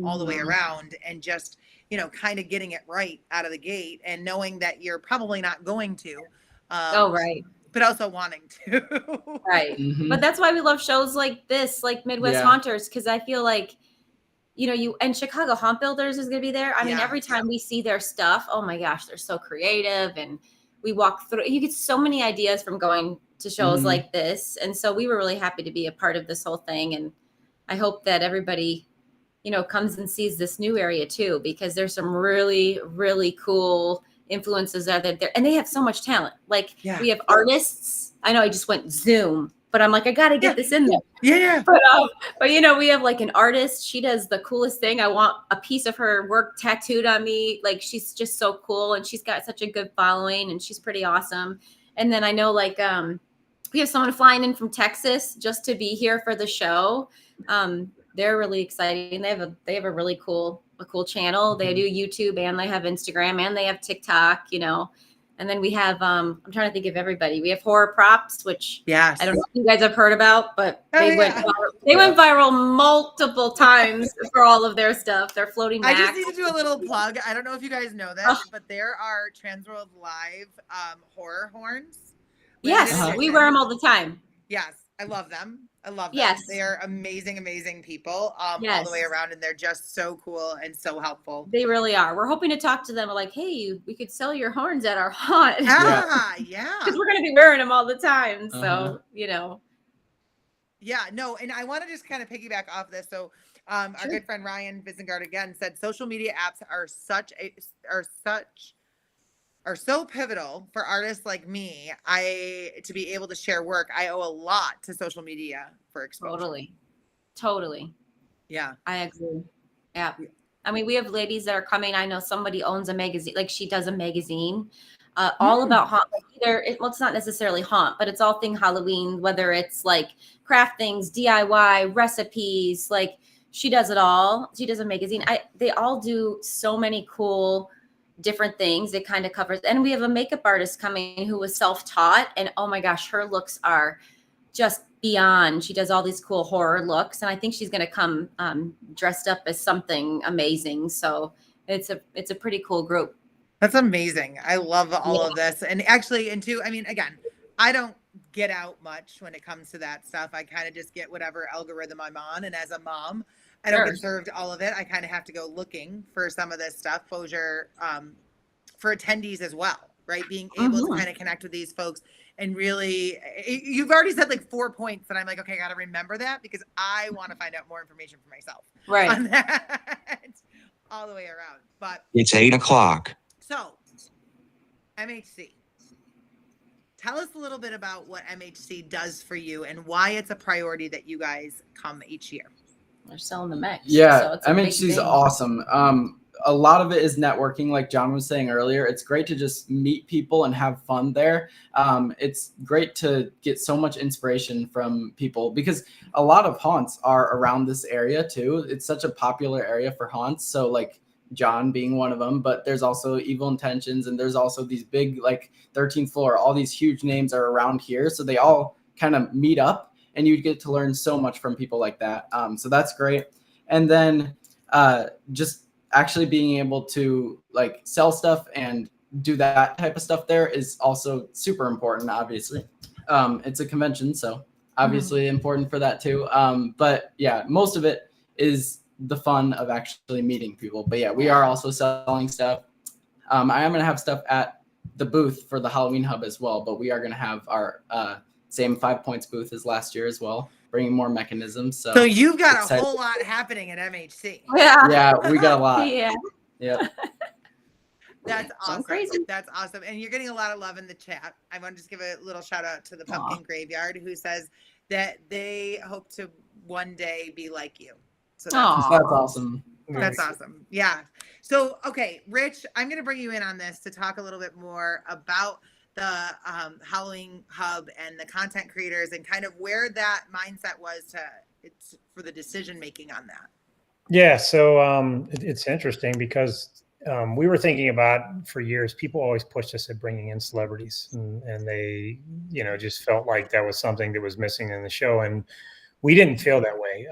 all the way around, and just, you know, kind of getting it right out of the gate and knowing that you're probably not going to. But also wanting to. But that's why we love shows like this, like Midwest Haunters, because I feel like, you know, and Chicago Haunt Builders is going to be there. I mean, every time we see their stuff, oh my gosh, they're so creative. And we walk through, you get so many ideas from going to shows like this. And so we were really happy to be a part of this whole thing. And I hope that everybody, you know, comes and sees this new area too, because there's some really, really cool influences out there. And they have so much talent. Like we have artists. I know I just went Zoom, but I'm like, I got to get this in there. Yeah. But you know, we have like an artist. She does the coolest thing. I want a piece of her work tattooed on me. Like, she's just so cool. And she's got such a good following, and she's pretty awesome. And then I know like, we have someone flying in from Texas just to be here for the show. They're really exciting. They have a really cool channel. They do YouTube, and they have Instagram, and they have TikTok, you know. And then we have I'm trying to think of everybody. We have Horror Props, which I don't know if you guys have heard about, but they went viral multiple times for all of their stuff. They're floating back. I just need to do a little plug. I don't know if you guys know this, but there are TransWorld Live horror horns. Yes, we wear them all the time. Yes, I love them. Yes. They are amazing, amazing people all the way around, and they're just so cool and so helpful. They really are. We're hoping to talk to them like, hey, we could sell your horns at our haunt. Because we're going to be wearing them all the time. So, you know. Yeah, no, and I want to just kind of piggyback off this. So our good friend Ryan Visengard again said social media apps are so pivotal for artists like me. To be able to share work, I owe a lot to social media for exposure. Totally. Yeah. I agree. Yeah. I mean, we have ladies that are coming. I know somebody owns a magazine, like she does a magazine all about haunt. It's not necessarily haunt, but it's all thing Halloween, whether it's like craft things, DIY, recipes, like she does it all. She does a magazine. They all do so many cool different things. It kind of covers, and we have a makeup artist coming who was self-taught, and oh my gosh, her looks are just beyond. She does all these cool horror looks, and I think she's going to come dressed up as something amazing. So it's a pretty cool group. That's amazing. I love all of this. And actually, I mean, again, I don't get out much when it comes to that stuff. I kind of just get whatever algorithm I'm on, and as a mom, I don't get served all of it. I kind of have to go looking for some of this stuff, closure for attendees as well, right? Being able to kind of connect with these folks and really, you've already said like 4 points that I'm like, okay, I got to remember that because I want to find out more information for myself. Right. On that, all the way around. But it's 8:00. So, MHC. Tell us a little bit about what MHC does for you and why it's a priority that you guys come each year. They're selling the mix. Yeah, so MHC is awesome. A lot of it is networking, like John was saying earlier. It's great to just meet people and have fun there. It's great to get so much inspiration from people because a lot of haunts are around this area too. It's such a popular area for haunts. So like John being one of them, but there's also Evil Intentions, and there's also these big, like 13th Floor, all these huge names are around here. So they all kind of meet up, and you get to learn so much from people like that. So that's great. And then just actually being able to like sell stuff and do that type of stuff there is also super important, obviously. It's a convention, so obviously important for that too. But yeah, most of it is the fun of actually meeting people. But yeah, we are also selling stuff. I am going to have stuff at the booth for the Halloween Hub as well, but we are going to have our same 5 Points booth as last year as well, bringing more mechanisms. So you've got a whole lot happening at MHC. Yeah, we got a lot. Yeah. That's awesome. Crazy. That's awesome. And you're getting a lot of love in the chat. I want to just give a little shout out to the Pumpkin Graveyard, who says that they hope to one day be like you. So that's awesome. That's awesome. Yeah. So, okay, Rich, I'm going to bring you in on this to talk a little bit more about the Halloween Hub and the content creators and kind of where that mindset was for the decision making on that. Yeah. So it's interesting because we were thinking about for years, people always pushed us at bringing in celebrities and they, just felt like that was something that was missing in the show. And we didn't feel that way.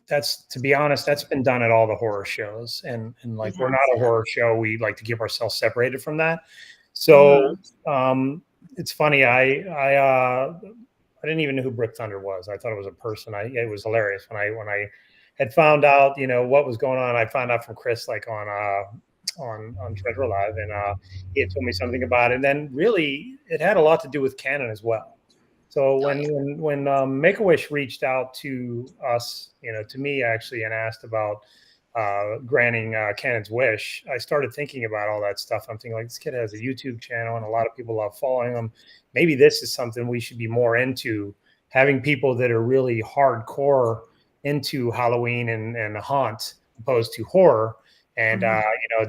To be honest, that's been done at all the horror shows. And like, we're not a horror show. We like to keep ourselves separated from that. So it's funny. I didn't even know who BrickThunder was. I thought it was a person. It was hilarious when I had found out, what was going on. I found out from Chris, like on TransWorld Live, and he had told me something about it. And then really, it had a lot to do with canon as well. So when Make-A-Wish reached out to us, to me actually, and asked about granting Canon's wish, I started thinking about all that stuff. I'm thinking, like, this kid has a YouTube channel and a lot of people love following him. Maybe this is something we should be more into, having people that are really hardcore into Halloween and haunt opposed to horror. And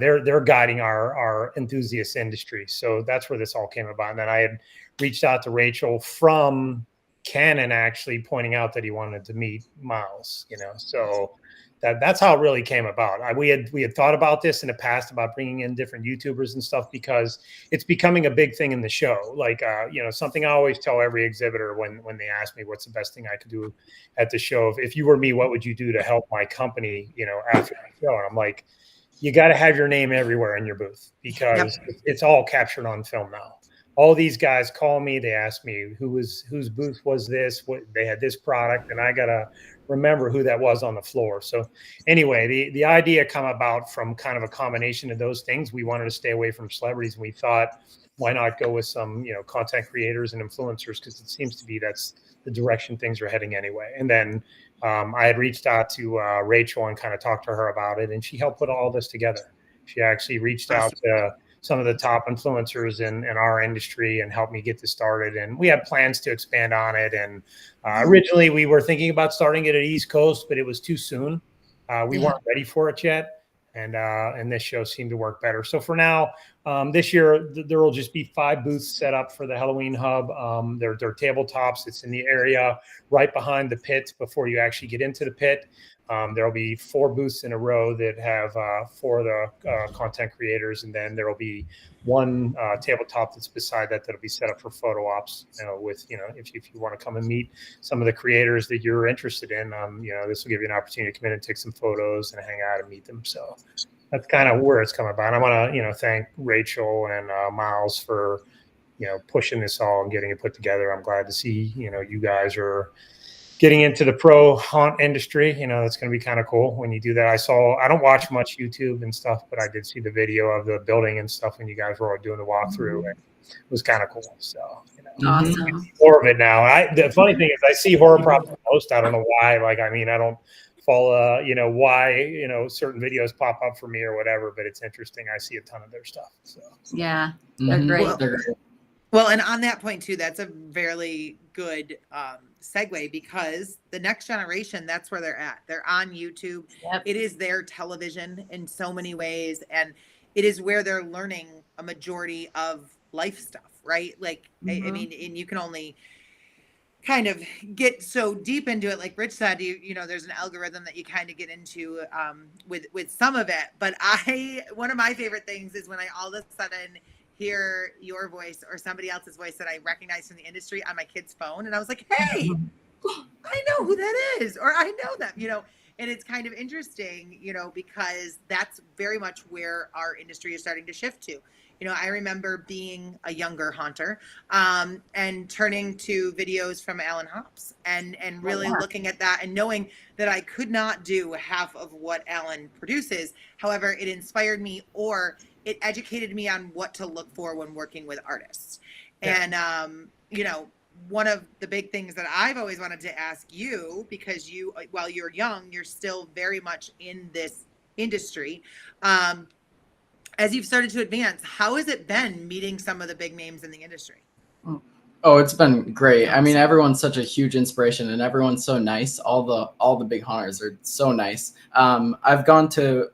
they're guiding our enthusiast industry. So that's where this all came about. And then I had reached out to Rachel from Canon, actually pointing out that he wanted to meet Miles. So that's how it really came about. We had thought about this in the past about bringing in different YouTubers and stuff because it's becoming a big thing in the show. Like something I always tell every exhibitor when they ask me what's the best thing I could do at the show. If you were me, what would you do to help my company? After the show, and I'm like, you got to have your name everywhere in your booth because it's all captured on film now. All these guys call me. They ask me whose booth was this? What they had this product, and I gotta remember who that was on the floor. So anyway, the idea come about from kind of a combination of those things. We wanted to stay away from celebrities, and we thought, why not go with some content creators and influencers, because it seems to be that's the direction things are heading anyway. And then I had reached out to Rachel and kind of talked to her about it, and she helped put all this together. She actually reached out to some of the top influencers in our industry and helped me get this started. And we have plans to expand on it. And originally we were thinking about starting it at East Coast, but it was too soon. We weren't ready for it yet. And this show seemed to work better. So for now, this year, there will just be 5 booths set up for the Halloween Hub. They're tabletops. It's in the area right behind the pit before you actually get into the pit. There'll be 4 booths in a row that have 4 of the content creators, and then there will be 1 tabletop that's beside that'll be set up for photo ops. If you want to come and meet some of the creators that you're interested in, this will give you an opportunity to come in and take some photos and hang out and meet them. So that's kind of where it's come about. And I want to thank Rachel and Miles for pushing this all and getting it put together. I'm glad to see you guys are getting into the pro haunt industry. That's going to be kind of cool when you do that. I don't watch much YouTube and stuff, but I did see the video of the building and stuff when you guys were all doing the walkthrough, and it was kind of cool. So, Awesome. More of it now. The funny thing is I see horror props most. I don't know why. I don't follow, why, certain videos pop up for me or whatever, but it's interesting. I see a ton of their stuff. So yeah, they're great. Well, and on that point too, that's a very good segue, because the next generation, that's where they're at. They're on YouTube. Yep. It is their television in so many ways, and it is where they're learning a majority of life stuff, right? I mean, and you can only kind of get so deep into it, like Rich said, you know, there's an algorithm that you kind of get into with some of it. But one of my favorite things is when I all of a sudden hear your voice or somebody else's voice that I recognize from the industry on my kid's phone, and I was like, hey, I know who that is, or I know them, you know. And it's kind of interesting, you know, because that's very much where our industry is starting to shift to. You know, I remember being a younger haunter and turning to videos from Alan Hops and really looking at that and knowing that I could not do half of what Alan produces. However, it inspired me, or it educated me on what to look for when working with artists. Yeah. And, you know, one of the big things that I've always wanted to ask you, because you, while you're young, you're still very much in this industry. As you've started to advance, how has it been meeting some of the big names in the industry? Oh, it's been great. I mean, everyone's such a huge inspiration, and everyone's so nice. All the big hunters are so nice. I've gone to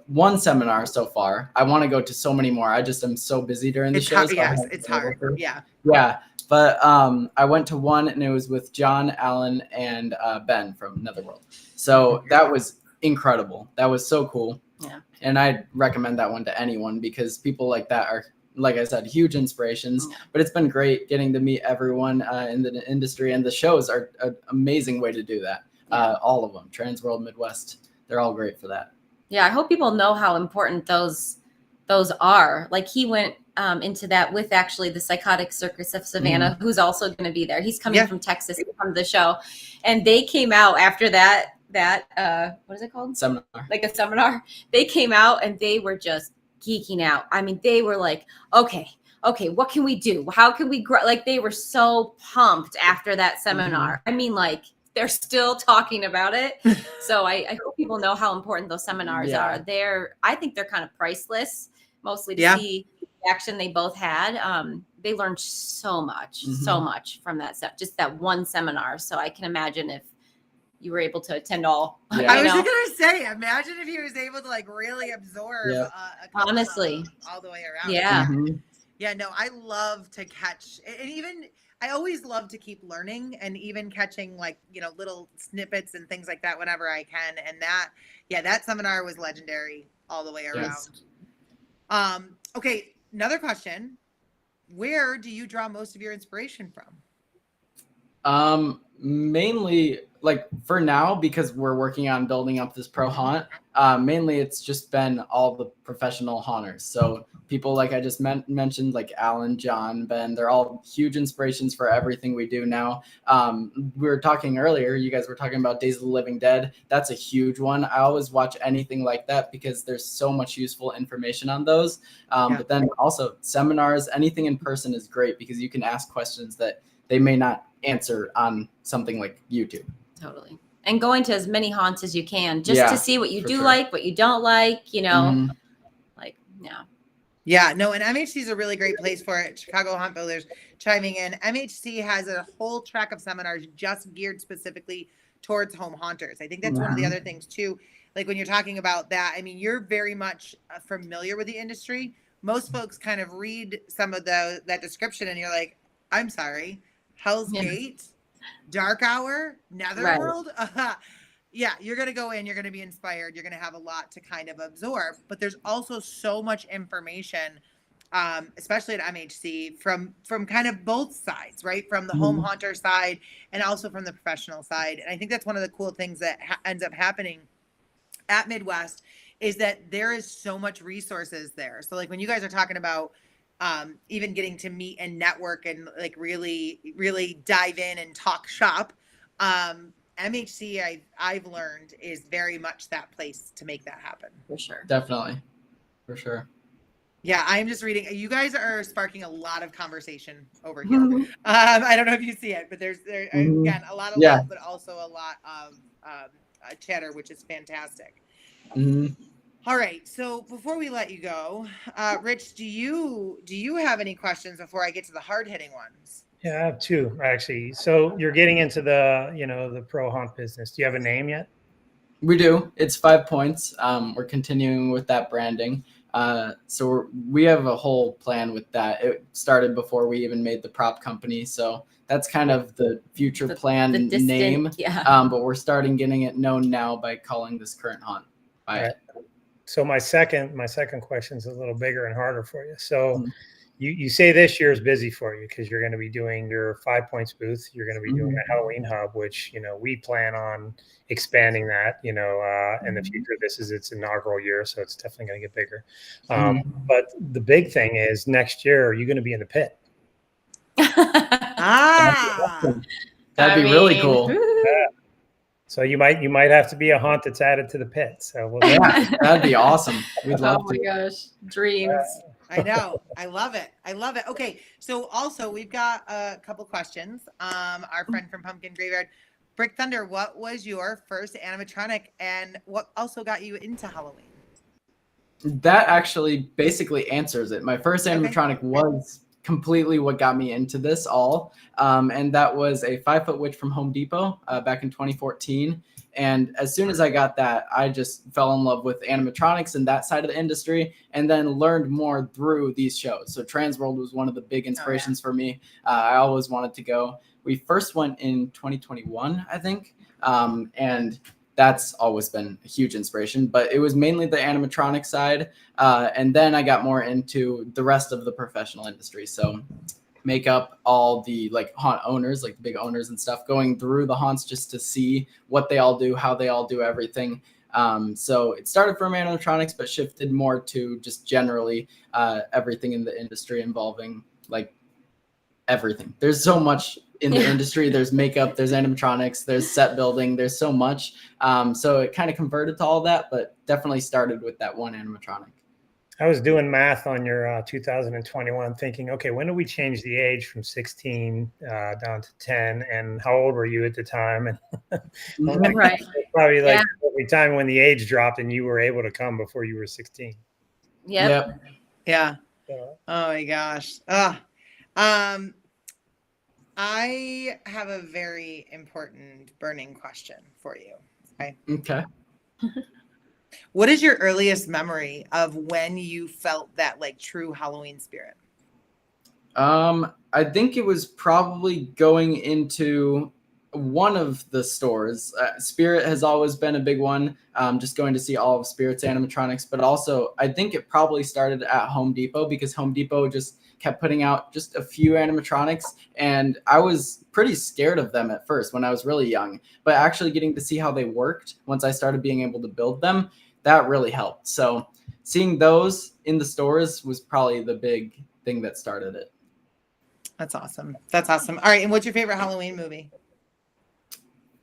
one seminar so far. I want to go to so many more. I just am so busy during the shows. Yes, it's hard. Yeah. Yeah. But I went to one, and it was with John, Alan, and Ben from Netherworld. So that was incredible. That was so cool. Yeah. And I recommend that one to anyone, because people like that are, like I said, huge inspirations. But it's been great getting to meet everyone in the industry, and the shows are an amazing way to do that. All of them, TransWorld, Midwest, they're all great for that. Yeah, I hope people know how important those are. Like, he went into that with actually the Psychotic Circus of Savannah, who's also going to be there. He's coming from Texas to come to the show, and they came out after that what is it called? Seminar. Like a seminar. They came out and they were just geeking out. I mean, they were like, okay, what can we do? How can we grow? Like, they were so pumped after that seminar. I mean, like, they're still talking about it. So I hope people know how important those seminars are. I think they're kind of priceless, mostly to see the action they both had. They learned so much from that stuff, just that one seminar. So I can imagine if you were able to attend all. Yeah. I was just gonna say, imagine if he was able to like really absorb honestly all the way around. Yeah. Yeah, no, I love to catch, and even I always love to keep learning and even catching, like, you know, little snippets and things like that whenever I can. And that seminar was legendary all the way around. Yes. Okay, another question. Where do you draw most of your inspiration from? Mainly, like, for now, because we're working on building up this pro haunt, mainly it's just been all the professional haunters. So people like I just mentioned, like Alan, John, Ben, they're all huge inspirations for everything we do now. We were talking earlier, you guys were talking about Days of the Living Dead. That's a huge one. I always watch anything like that because there's so much useful information on those. But then also seminars, anything in person is great because you can ask questions that they may not answer on something like YouTube. Totally. And going to as many haunts as you can, just to see what you do like, what you don't like, you know, like, Yeah, no, and MHC is a really great place for it. Chicago Haunt Builders chiming in. MHC has a whole track of seminars just geared specifically towards home haunters. I think that's one of the other things too. Like, when you're talking about that, I mean, you're very much familiar with the industry. Most folks kind of read some of that description and you're like, I'm sorry, Hellsgate, Dark Hour, Netherworld. Yeah, you're going to go in, you're going to be inspired, you're going to have a lot to kind of absorb, but there's also so much information, especially at MHC, from kind of both sides, right? From the home haunter side and also from the professional side. And I think that's one of the cool things that ends up happening at Midwest is that there is so much resources there. So like when you guys are talking about even getting to meet and network and like really, really dive in and talk shop, MHC, I've learned, is very much that place to make that happen. For sure. Definitely. For sure. Yeah, I'm just reading. You guys are sparking a lot of conversation over here. I don't know if you see it, but there's again, a lot of love, but also a lot of chatter, which is fantastic. All right. So before we let you go, Rich, do you have any questions before I get to the hard hitting ones? Yeah, I have two, actually. So you're getting into the pro haunt business. Do you have a name yet? We do. It's 5 points. We're continuing with that branding. So we have a whole plan with that. It started before we even made the prop company. So that's kind of the future plan the distant, name. Yeah. But we're starting getting it known now by calling this current haunt by it. So my second question is a little bigger and harder for you. So you say this year is busy for you because you're going to be doing your 5 Points booth. You're going to be doing a Halloween hub, which, we plan on expanding that, in the future. This is its inaugural year, so it's definitely going to get bigger. But the big thing is next year, are you going to be in the pit? That'd be really cool. So you might have to be a haunt that's added to the pit. So we'll that'd be awesome. We'd love to. Oh my gosh, dreams. I know. I love it. Okay. So also we've got a couple questions. Our friend from Pumpkin Graveyard, BrickThunder, what was your first animatronic and what also got you into Halloween? That actually basically answers it. My first animatronic was completely what got me into this all. And that was a 5-foot witch from Home Depot back in 2014. And as soon as I got that, I just fell in love with animatronics and that side of the industry, and then learned more through these shows. So TransWorld was one of the big inspirations for me. I always wanted to go. We first went in 2021, I think. And that's always been a huge inspiration, but it was mainly the animatronic side. And then I got more into the rest of the professional industry. So makeup, all the like haunt owners, like the big owners and stuff, going through the haunts just to see what they all do, how they all do everything. So it started from animatronics, but shifted more to just generally everything in the industry involving like everything. There's so much in the industry. There's makeup, there's animatronics, there's set building, there's so much. So it kind of converted to all that, but definitely started with that one animatronic. I was doing math on your 2021 thinking, okay, when did we change the age from 16 down to 10? And how old were you at the time? And Right. Probably like every time when the age dropped and you were able to come before you were 16. Yep. Yeah. Oh my gosh. I have a very important burning question for you. Okay. What is your earliest memory of when you felt that like true Halloween spirit? I think it was probably going into one of the stores. Spirit has always been a big one. Just going to see all of Spirit's animatronics, but also I think it probably started at Home Depot because Home Depot just kept putting out just a few animatronics, and I was pretty scared of them at first when I was really young, but actually getting to see how they worked once I started being able to build them, that really helped. So seeing those in the stores was probably the big thing that started it. That's awesome. All right. And what's your favorite Halloween movie?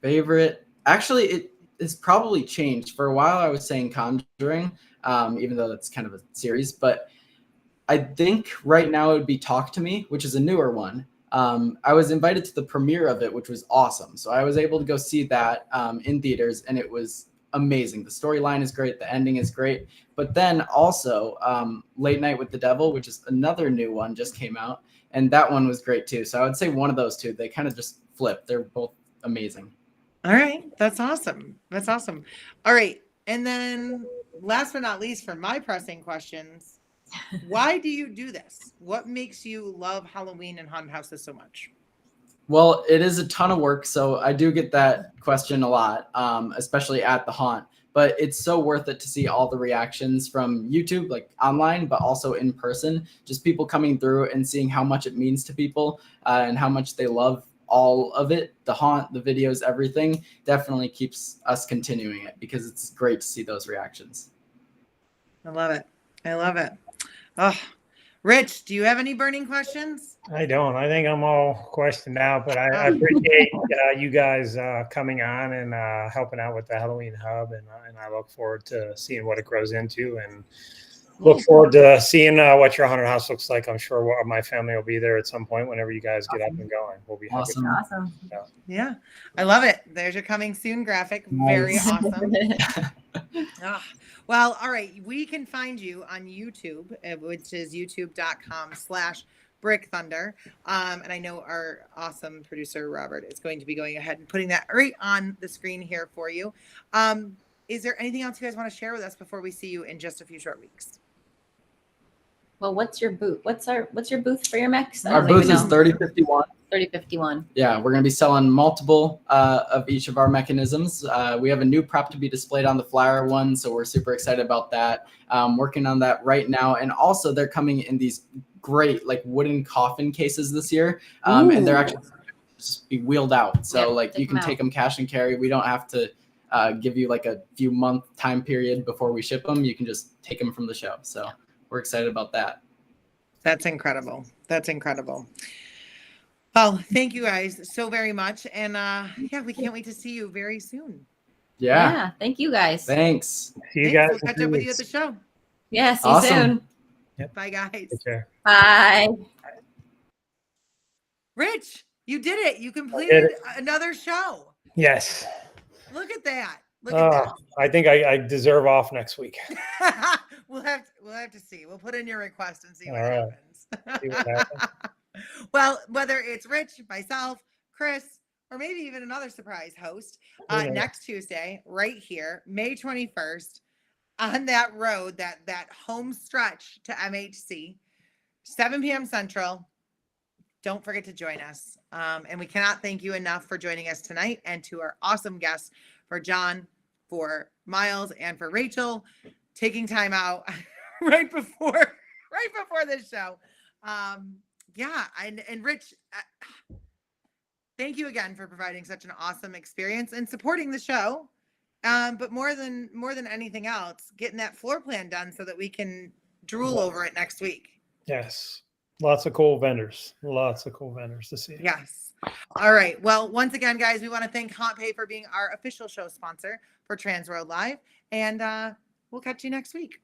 Favorite? Actually, it has probably changed. For a while, I was saying Conjuring, even though that's kind of a series, but I think right now it would be Talk to Me, which is a newer one. I was invited to the premiere of it, which was awesome. So I was able to go see that in theaters, and it was amazing. The storyline is great. The ending is great. But then also Late Night with the Devil, which is another new one, just came out. And that one was great too. So I would say one of those two. They kind of just flip. They're both amazing. All right. That's awesome. All right. And then last but not least, for my pressing questions, why do you do this? What makes you love Halloween and haunted houses so much? Well, it is a ton of work. So I do get that question a lot, especially at the haunt. But it's so worth it to see all the reactions from YouTube, like online, but also in person. Just people coming through and seeing how much it means to people and how much they love all of it. The haunt, the videos, everything definitely keeps us continuing it because it's great to see those reactions. I love it. Oh, Rich, do you have any burning questions? I don't. I think I'm all questioned out, but I appreciate you guys coming on and helping out with the Halloween Hub, and I look forward to seeing what it grows into, and look forward to seeing what your haunted house looks like. I'm sure my family will be there at some point whenever you guys get up and going. We'll be happy. Awesome. Yeah, I love it. There's your coming soon graphic. Very awesome. Well, all right. We can find you on YouTube, which is youtube.com/BrickThunder. And I know our awesome producer, Robert, is going to be going ahead and putting that right on the screen here for you. Is there anything else you guys want to share with us before we see you in just a few short weeks? Well, what's your booth? What's your booth for your mechs? Our booth is 3051. 3051. Yeah, we're going to be selling multiple of each of our mechanisms. We have a new prop to be displayed on the flyer one, so we're super excited about that. Working on that right now. And also they're coming in these great like wooden coffin cases this year. And they're actually just be wheeled out. So like you can take them cash and carry. We don't have to give you like a few month time period before we ship them. You can just take them from the show. So we're excited about that. That's incredible. That's incredible. Well, thank you guys so very much. And yeah, we can't wait to see you very soon. Yeah. Thank you guys. Thanks. See you guys. We'll catch up with you at the show. Yeah. See you Awesome. soon. Yep. Bye, guys. Take care. Bye. Rich, you did it. You completed another show. Yes. Look at that. Look at that. I think I deserve off next week. We'll have to see. We'll put in your request and see what All right. happens. See what happens. Well, whether it's Rich, myself, Chris, or maybe even another surprise host, next Tuesday, right here, May 21st, on that road, that home stretch to MHC, 7 p.m. Central. Don't forget to join us. And we cannot thank you enough for joining us tonight, and to our awesome guests, for John, for Miles, and for Rachel, taking time out right before this show. Yeah, and Rich, thank you again for providing such an awesome experience and supporting the show. But more than anything else, getting that floor plan done so that we can drool over it next week. Yes. Lots of cool vendors. Lots of cool vendors to see. Yes. All right. Well, once again, guys, we want to thank HauntPay for being our official show sponsor for TransWorld Live. And we'll catch you next week.